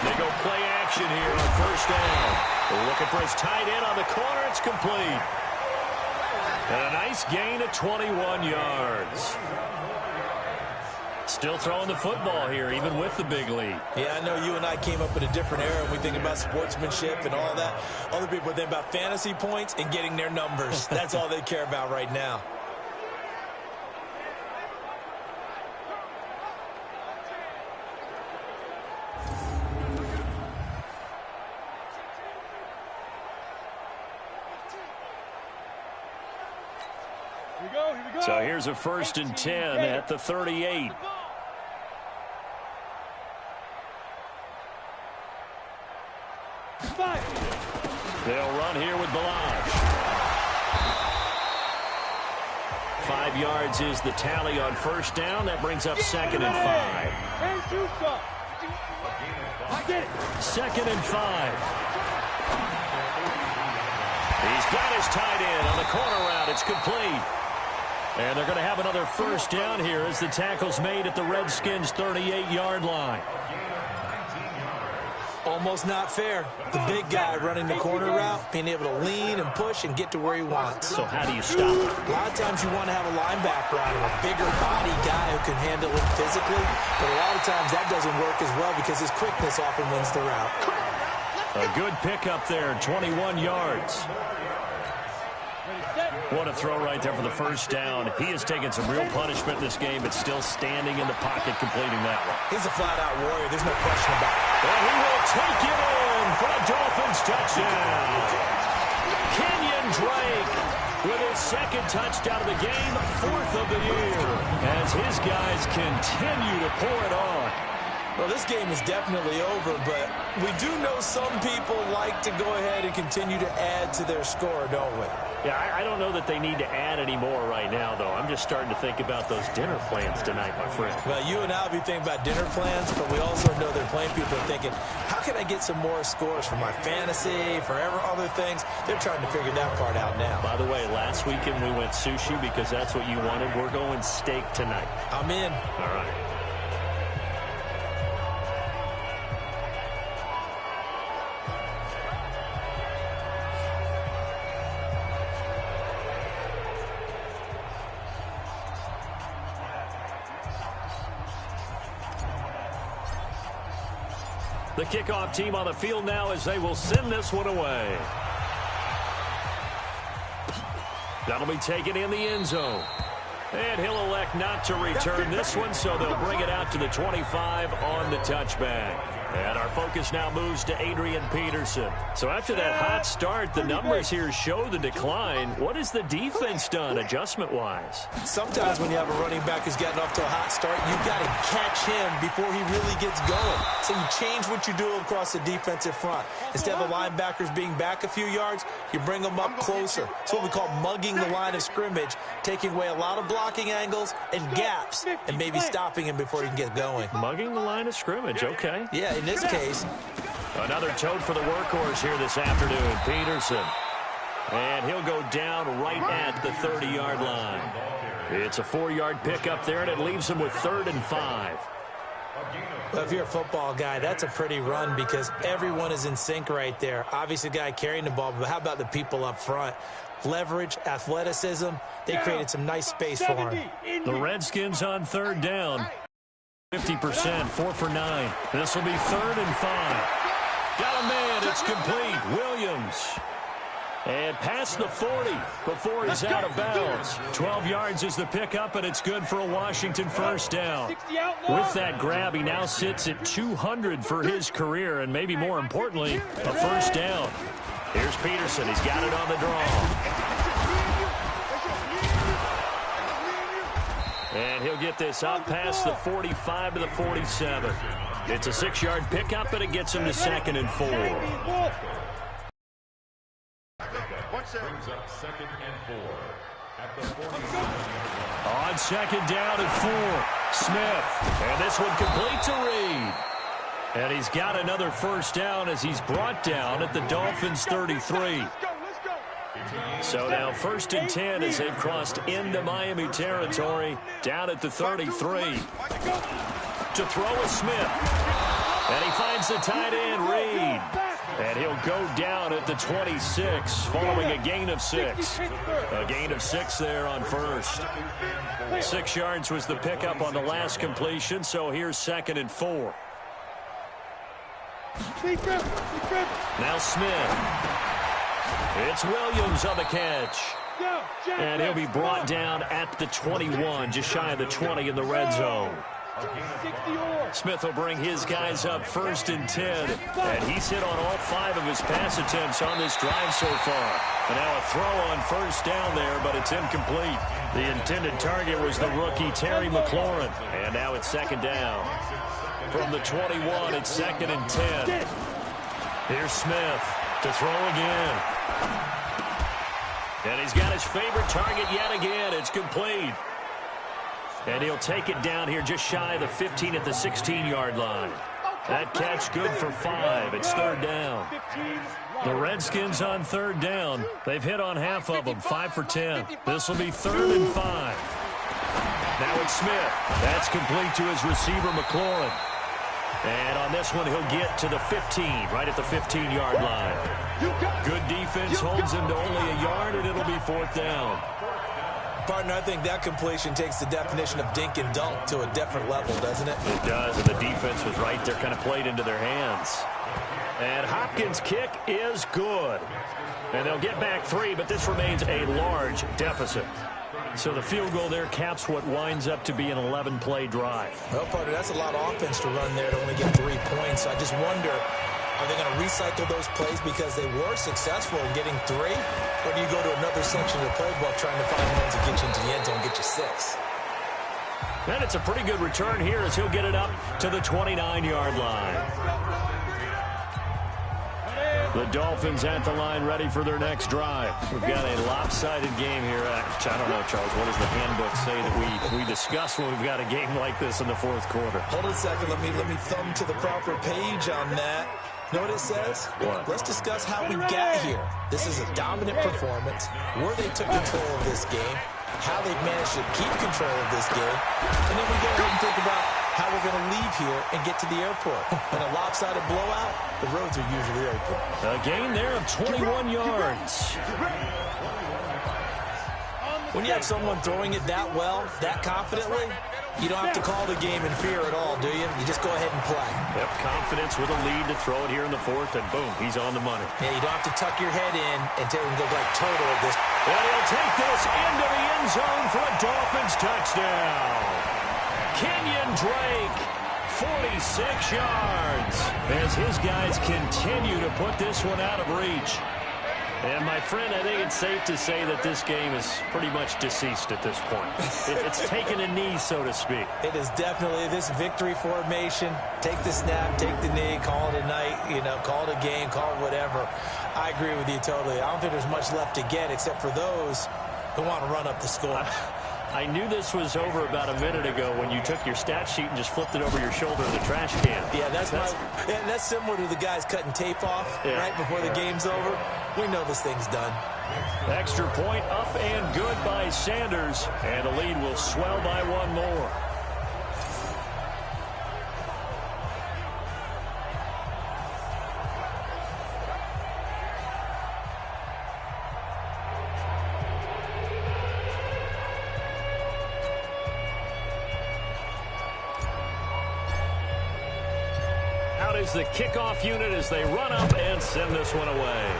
Speaker 2: They go play action here on first down. They're looking for his tight end on the corner. It's complete. And a nice gain of 21 yards. Still throwing the football here, even with the big lead.
Speaker 3: Yeah, I know you and I came up in a different era when we think about sportsmanship and all that. Other people think about fantasy points and getting their numbers. That's all they care about right now.
Speaker 2: So here's a 1st and 10 at the 38. They'll run here with Balaj. 5 yards is the tally on 1st down. That brings up 2nd and 5. 2nd and 5. He's got his tight end on the corner route. It's complete. And they're going to have another 1st down here as the tackle's made at the Redskins' 38-yard line.
Speaker 3: Almost not fair. The big guy running the corner route, being able to lean and push and get to where he wants.
Speaker 2: So how do you stop it?
Speaker 3: A lot of times you want to have a linebacker on him, a bigger body guy who can handle it physically. But a lot of times that doesn't work as well because his quickness often wins the route.
Speaker 2: A good pickup there, 21 yards. What a throw right there for the 1st down. He has taken some real punishment in this game, but still standing in the pocket completing that one.
Speaker 3: He's a flat-out warrior. There's no question about it.
Speaker 2: And he will take it in for a Dolphins touchdown. Kenyon Drake with his 2nd touchdown of the game, 4th of the year, as his guys continue to pour it on.
Speaker 3: Well, this game is definitely over, but we do know some people like to go ahead and continue to add to their score, don't we?
Speaker 2: Yeah, I don't know that they need to add any more right now, though. I'm just starting to think about those dinner plans tonight, my friend.
Speaker 3: Well, you and I will be thinking about dinner plans, but we also know there are plenty of people thinking, how can I get some more scores for my fantasy, for other things? They're trying to figure that part out now.
Speaker 2: By the way, last weekend we went sushi because that's what you wanted. We're going steak tonight.
Speaker 3: I'm in.
Speaker 2: All right. The kickoff team on the field now as they will send this one away. That'll be taken in the end zone. And he'll elect not to return this one, so they'll bring it out to the 25 on the touchback. And our focus now moves to Adrian Peterson. So after that hot start, the numbers here show the decline. What has the defense done adjustment-wise?
Speaker 3: Sometimes when you have a running back who's gotten off to a hot start, you've got to catch him before he really gets going. So you change what you do across the defensive front. Instead of the linebackers being back a few yards, you bring them up closer. It's what we call mugging the line of scrimmage, taking away a lot of blocking angles and gaps and maybe stopping him before he can get going.
Speaker 2: Mugging the line of scrimmage, okay.
Speaker 3: Yeah, in this case.
Speaker 2: Another tote for the workhorse here this afternoon, Peterson. And he'll go down right at the 30-yard line. It's a 4-yard pickup there, and it leaves him with 3rd and 5.
Speaker 3: Well, if you're a football guy, that's a pretty run because everyone is in sync right there. Obviously, the guy carrying the ball, but how about the people up front? Leverage, athleticism, they created some nice space for him.
Speaker 2: The Redskins on 3rd down. 50%, 4 for 9. This will be 3rd and 5. Got a man, it's complete. Williams. And past the 40 before he's out of bounds. 12 yards is the pickup, and it's good for a Washington 1st down. With that grab, he now sits at 200 for his career, and maybe more importantly, a 1st down. Here's Peterson. He's got it on the draw. And he'll get this up past the 45 to the 47. It's a 6-yard pickup, and it gets him to 2nd and 4.
Speaker 4: Brings up 2nd and 4 at the 49.
Speaker 2: On 2nd down and 4, Smith. And this one complete to Reed. And he's got another 1st down as he's brought down at the Dolphins 33. So now 1st and 10 as they've crossed into Miami territory, down at the 33. To throw is Smith. And he finds the tight end, Reed. And he'll go down at the 26 following a gain of 6. A gain of 6 there on 1st. 6 yards was the pickup on the last completion, so here's 2nd and 4. Now Smith. It's Williams on the catch. And he'll be brought down at the 21, just shy of the 20 in the red zone. Smith will bring his guys up 1st and 10. And he's hit on all 5 of his pass attempts on this drive so far. And now a throw on 1st down there, but it's incomplete. The intended target was the rookie Terry McLaurin. And now it's 2nd down. From the 21, it's 2nd and 10. Here's Smith to throw again. And he's got his favorite target yet again. It's complete. And he'll take it down here just shy of the 15 at the 16-yard line. That catch good for 5. It's 3rd down. The Redskins on 3rd down. They've hit on half of them, 5 for 10. This will be 3rd and 5. Now it's Smith. That's complete to his receiver, McLaurin. And on this one, he'll get to the 15, right at the 15-yard line. Good defense holds him to only a yard, and it'll be 4th down.
Speaker 3: Partner, I think that completion takes the definition of dink and dunk to a different level, doesn't it?
Speaker 2: It does, and the defense was right there, kind of played into their hands. And Hopkins' kick is good. And they'll get back 3, but this remains a large deficit. So the field goal there caps what winds up to be an 11-play drive.
Speaker 3: Well, partner, that's a lot of offense to run there to only get 3 points. So I just wonder, are they going to recycle those plays because they were successful in getting 3? Or do you go to another section of the playbook trying to find ones that get you into the end zone and get you 6?
Speaker 2: And it's a pretty good return here as he'll get it up to the 29-yard line. The Dolphins at the line ready for their next drive. We've got a lopsided game here. I don't know, Charles, what does the handbook say that we discuss when we've got a game like this in the 4th quarter?
Speaker 3: Hold on a second. Let me thumb to the proper page on that. You know what it says?
Speaker 2: What?
Speaker 3: Let's discuss how we got here. This is a dominant performance, where they took control of this game, how they've managed to keep control of this game, and then we go ahead and think about how we're going to leave here and get to the airport. In a lopsided blowout, the roads are usually open.
Speaker 2: A gain there of 21 yards.
Speaker 3: When you have someone throwing it that well, that confidently, you don't have to call the game in fear at all, do you? You just go ahead and play.
Speaker 2: Yep, confidence with a lead to throw it here in the 4th, and boom, he's on the money.
Speaker 3: Yeah, you don't have to tuck your head in and go like total of this.
Speaker 2: And he'll take this into the end zone for a Dolphins touchdown. Kenyon Drake, 46 yards, as his guys continue to put this one out of reach. And, my friend, I think it's safe to say that this game is pretty much deceased at this point. It's taken a knee, so to speak.
Speaker 3: It is definitely this victory formation. Take the snap, take the knee, call it a night, call it a game, call it whatever. I agree with you totally. I don't think there's much left to get except for those who want to run up the score.
Speaker 2: I knew this was over about a minute ago when you took your stat sheet and just flipped it over your shoulder in the trash can.
Speaker 3: Yeah, that's similar to the guys cutting tape off right before the game's over. We know this thing's done.
Speaker 2: Extra point up and good by Sanders, and the lead will swell by 1 more. Is the kickoff unit as they run up and send this one away.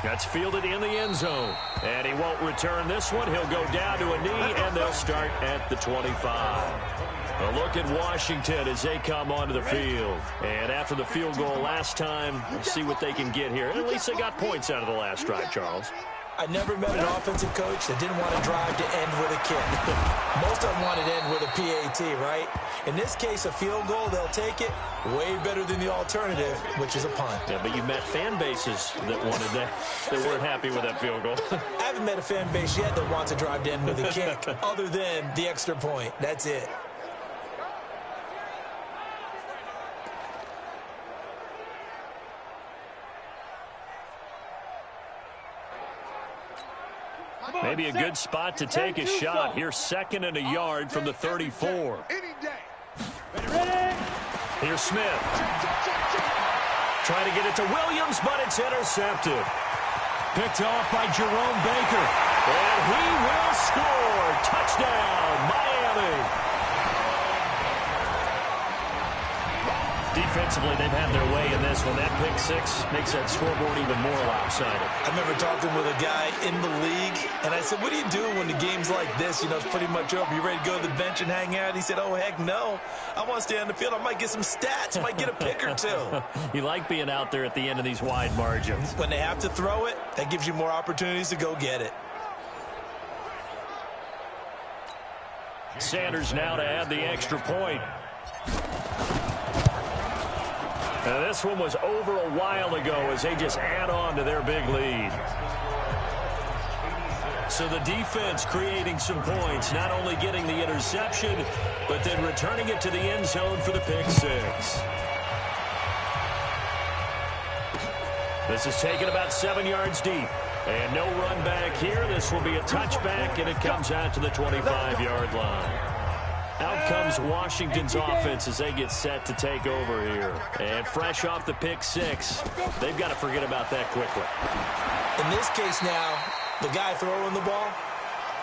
Speaker 2: That's fielded in the end zone. And he won't return this one. He'll go down to a knee, and they'll start at the 25. A look at Washington as they come onto the field. And after the field goal last time, we'll see what they can get here. At least they got points out of the last drive, Charles.
Speaker 3: I never met an offensive coach that didn't want to drive to end with a kick. Most of them wanted to end with a PAT, right? In this case, a field goal, they'll take it. Way better than the alternative, which is a punt.
Speaker 2: Yeah, but you met fan bases that wanted that, that weren't happy with that field goal.
Speaker 3: I haven't met a fan base yet that wants to drive to end with a kick, other than the extra point. That's it.
Speaker 2: Maybe a good spot to take a shot. Here's 2nd and a yard from the 34. Here's Smith. Trying to get it to Williams, but it's intercepted. Picked off by Jerome Baker. And he will score. Touchdown, Miami. Defensively, they've had their way in this one. That pick six makes that scoreboard even more lopsided.
Speaker 3: I remember talking with a guy in the league, and I said, what do you do when the game's like this? You know, it's pretty much over. You ready to go to the bench and hang out? He said, oh, heck no. I want to stay on the field. I might get some stats. I might get a pick or two.
Speaker 2: You like being out there at the end of these wide margins.
Speaker 3: When they have to throw it, that gives you more opportunities to go get it.
Speaker 2: Sanders now to add the extra point. Now this one was over a while ago as they just add on to their big lead. So the defense creating some points, not only getting the interception, but then returning it to the end zone for the pick six. This is taken about 7 yards deep. And no run back here. This will be a touchback, and it comes out to the 25-yard line. Out comes Washington's offense as they get set to take over here. And fresh off the pick six, they've got to forget about that quickly.
Speaker 3: In this case now, the guy throwing the ball,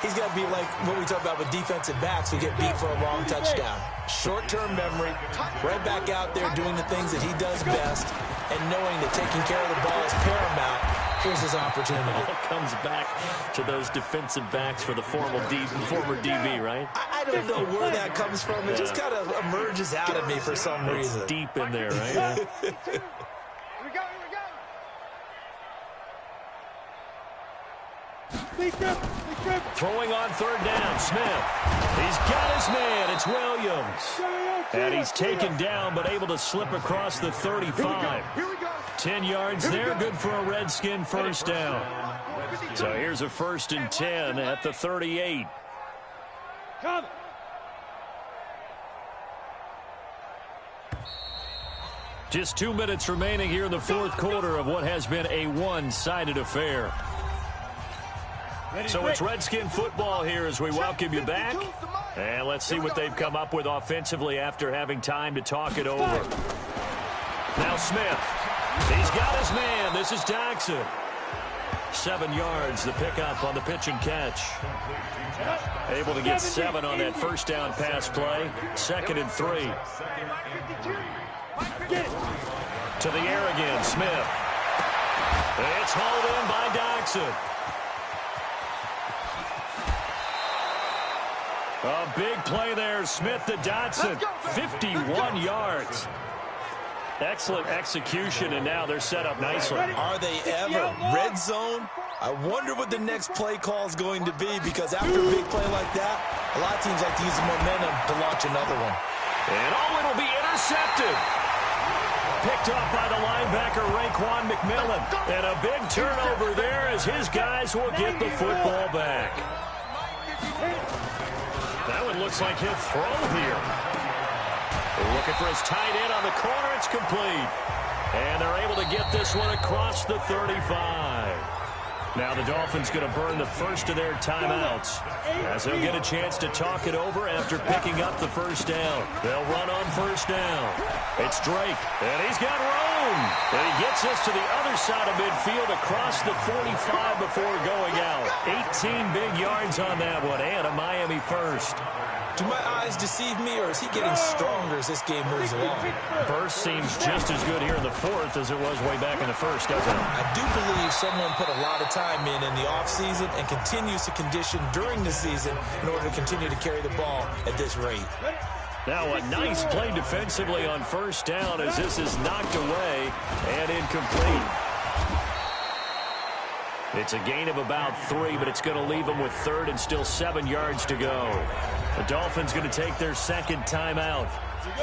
Speaker 3: he's got to be like what we talk about with defensive backs who get beat for a long touchdown. Short-term memory, right back out there doing the things that he does best, and knowing that taking care of the ball is paramount. Here's his opportunity.
Speaker 2: It all comes back to those defensive backs for the former DB, right?
Speaker 3: I don't know where that comes from. It just kind of emerges out of me for some reason.
Speaker 2: It's deep in there, right?
Speaker 4: Here we go.
Speaker 2: Throwing on third down, Smith. He's got his man. It's Williams. And he's taken down but able to slip across the 35. 10 yards there, good for a Redskin first down. So here's a 1st and 10 at the 38. Just 2 minutes remaining here in the fourth quarter of what has been a one-sided affair. So it's Redskin football here as we welcome you back. And let's see what they've come up with offensively after having time to talk it over. Now Smith. He's got his man. This is Jackson. 7 yards, the pickup on the pitch and catch. Able to get 7 on that first down pass play. 2nd and 3. To the air again, Smith. It's hauled in by Jackson. A big play there, Smith to Dotson. 51 yards. Excellent execution, and now they're set up nicely.
Speaker 3: Are they ever? Red zone? I wonder what the next play call is going to be, because after a big play like that, a lot of teams like to use the momentum to launch another one.
Speaker 2: And it'll be intercepted. Picked up by the linebacker, Raekwon McMillan. And a big turnover there as his guys will get the football back. That one looks like he'll throw here. Looking for his tight end on the corner. It's complete. And they're able to get this one across the 35. Now the Dolphins going to burn the first of their timeouts as they'll get a chance to talk it over after picking up the first down. They'll run on first down. It's Drake, and he's got room. And he gets us to the other side of midfield across the 45 before going out. 18 big yards on that one, and a Miami first.
Speaker 3: Do my eyes deceive me, or is he getting stronger as this game moves along?
Speaker 2: Burst seems just as good here in the fourth as it was way back in the first, doesn't it?
Speaker 3: I do believe someone put a lot of time in the offseason and continues to condition during the season in order to continue to carry the ball at this rate.
Speaker 2: Now a nice play defensively on first down as this is knocked away and incomplete. It's a gain of about 3, but it's going to leave them with 3rd and still 7 yards to go. The Dolphins going to take their second timeout.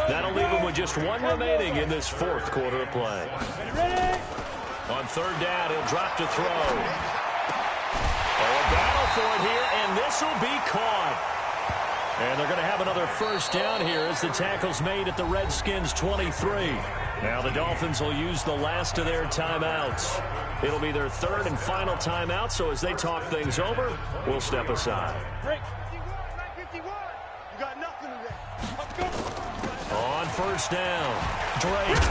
Speaker 2: That'll leave them with just 1 remaining in this fourth quarter of play. On 3rd down, he'll drop to throw. Oh, a battle for it here, and this will be caught. And they're going to have another first down here as the tackle's made at the Redskins 23. Now the Dolphins will use the last of their timeouts. It'll be their 3rd and final timeout, so as they talk things over, we'll step aside. On first down, Drake.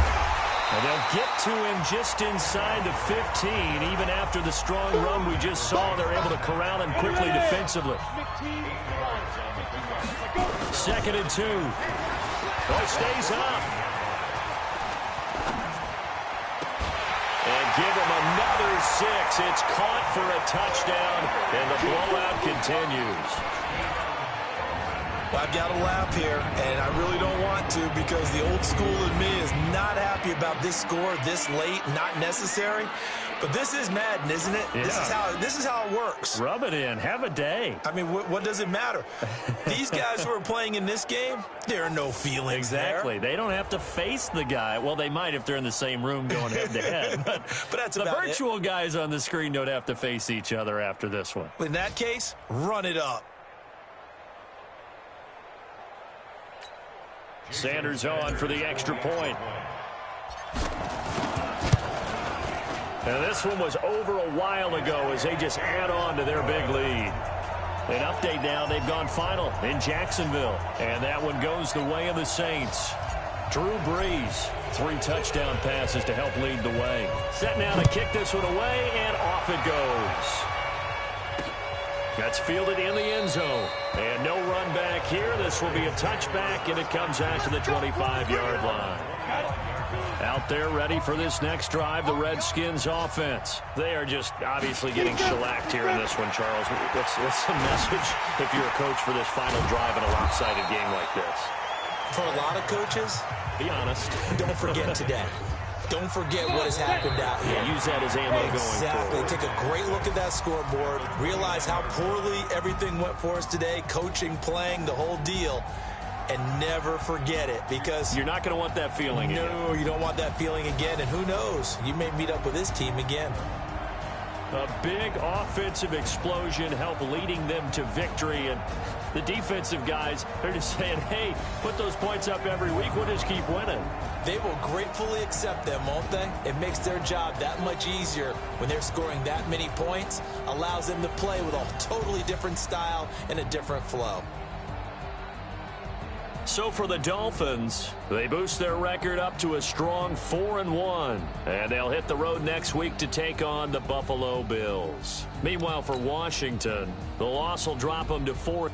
Speaker 2: And they'll get to him just inside the 15. Even after the strong run we just saw, they're able to corral him quickly defensively. 2nd and 2. Oh, stays up. give him another 6. It's caught for a touchdown, and the blowout continues.
Speaker 3: Well, I've got to laugh here, and I really don't want to because the old school in me is not happy about this score this late, not necessary. But this is Madden, isn't it?
Speaker 2: Yeah.
Speaker 3: This is how it works.
Speaker 2: Rub it in. Have a day.
Speaker 3: I mean, what does it matter? These guys who are playing in this game, there are no feelings
Speaker 2: Exactly.
Speaker 3: there.
Speaker 2: They don't have to face the guy. Well, they might if they're in the same room going head-to-head. But
Speaker 3: that's
Speaker 2: the
Speaker 3: about
Speaker 2: virtual guys on the screen don't have to face each other after this one.
Speaker 3: In that case, run it up.
Speaker 2: Sanders on for the extra point. And this one was over a while ago as they just add on to their big lead. An update now, they've gone final in Jacksonville. And that one goes the way of the Saints. Drew Brees, 3 touchdown passes to help lead the way. Set now to kick this one away, and off it goes. That's fielded in the end zone. And no run back here. This will be a touchback, and it comes out to the 25-yard line. Out there ready for this next drive, the Redskins offense. They are just obviously getting shellacked here in this one, Charles. What's the message if you're a coach for this final drive in a lopsided game like this?
Speaker 3: For a lot of coaches,
Speaker 2: be honest.
Speaker 3: Don't forget today. Don't forget what has happened out here.
Speaker 2: Yeah, use that as ammo going
Speaker 3: Exactly.
Speaker 2: forward.
Speaker 3: Take a great look at that scoreboard. Realize how poorly everything went for us today. Coaching, playing, the whole deal. And never forget it because
Speaker 2: you're not going to want that feeling again.
Speaker 3: No, you don't want that feeling again. And who knows? You may meet up with this team again.
Speaker 2: A big offensive explosion helped leading them to victory. And the defensive guys, they're just saying, hey, put those points up every week. We'll just keep winning.
Speaker 3: They will gratefully accept them, won't they? It makes their job that much easier when they're scoring that many points. Allows them to play with a totally different style and a different flow.
Speaker 2: So for the Dolphins, they boost their record up to a strong 4-1. And they'll hit the road next week to take on the Buffalo Bills. Meanwhile, for Washington, the loss will drop them to 4.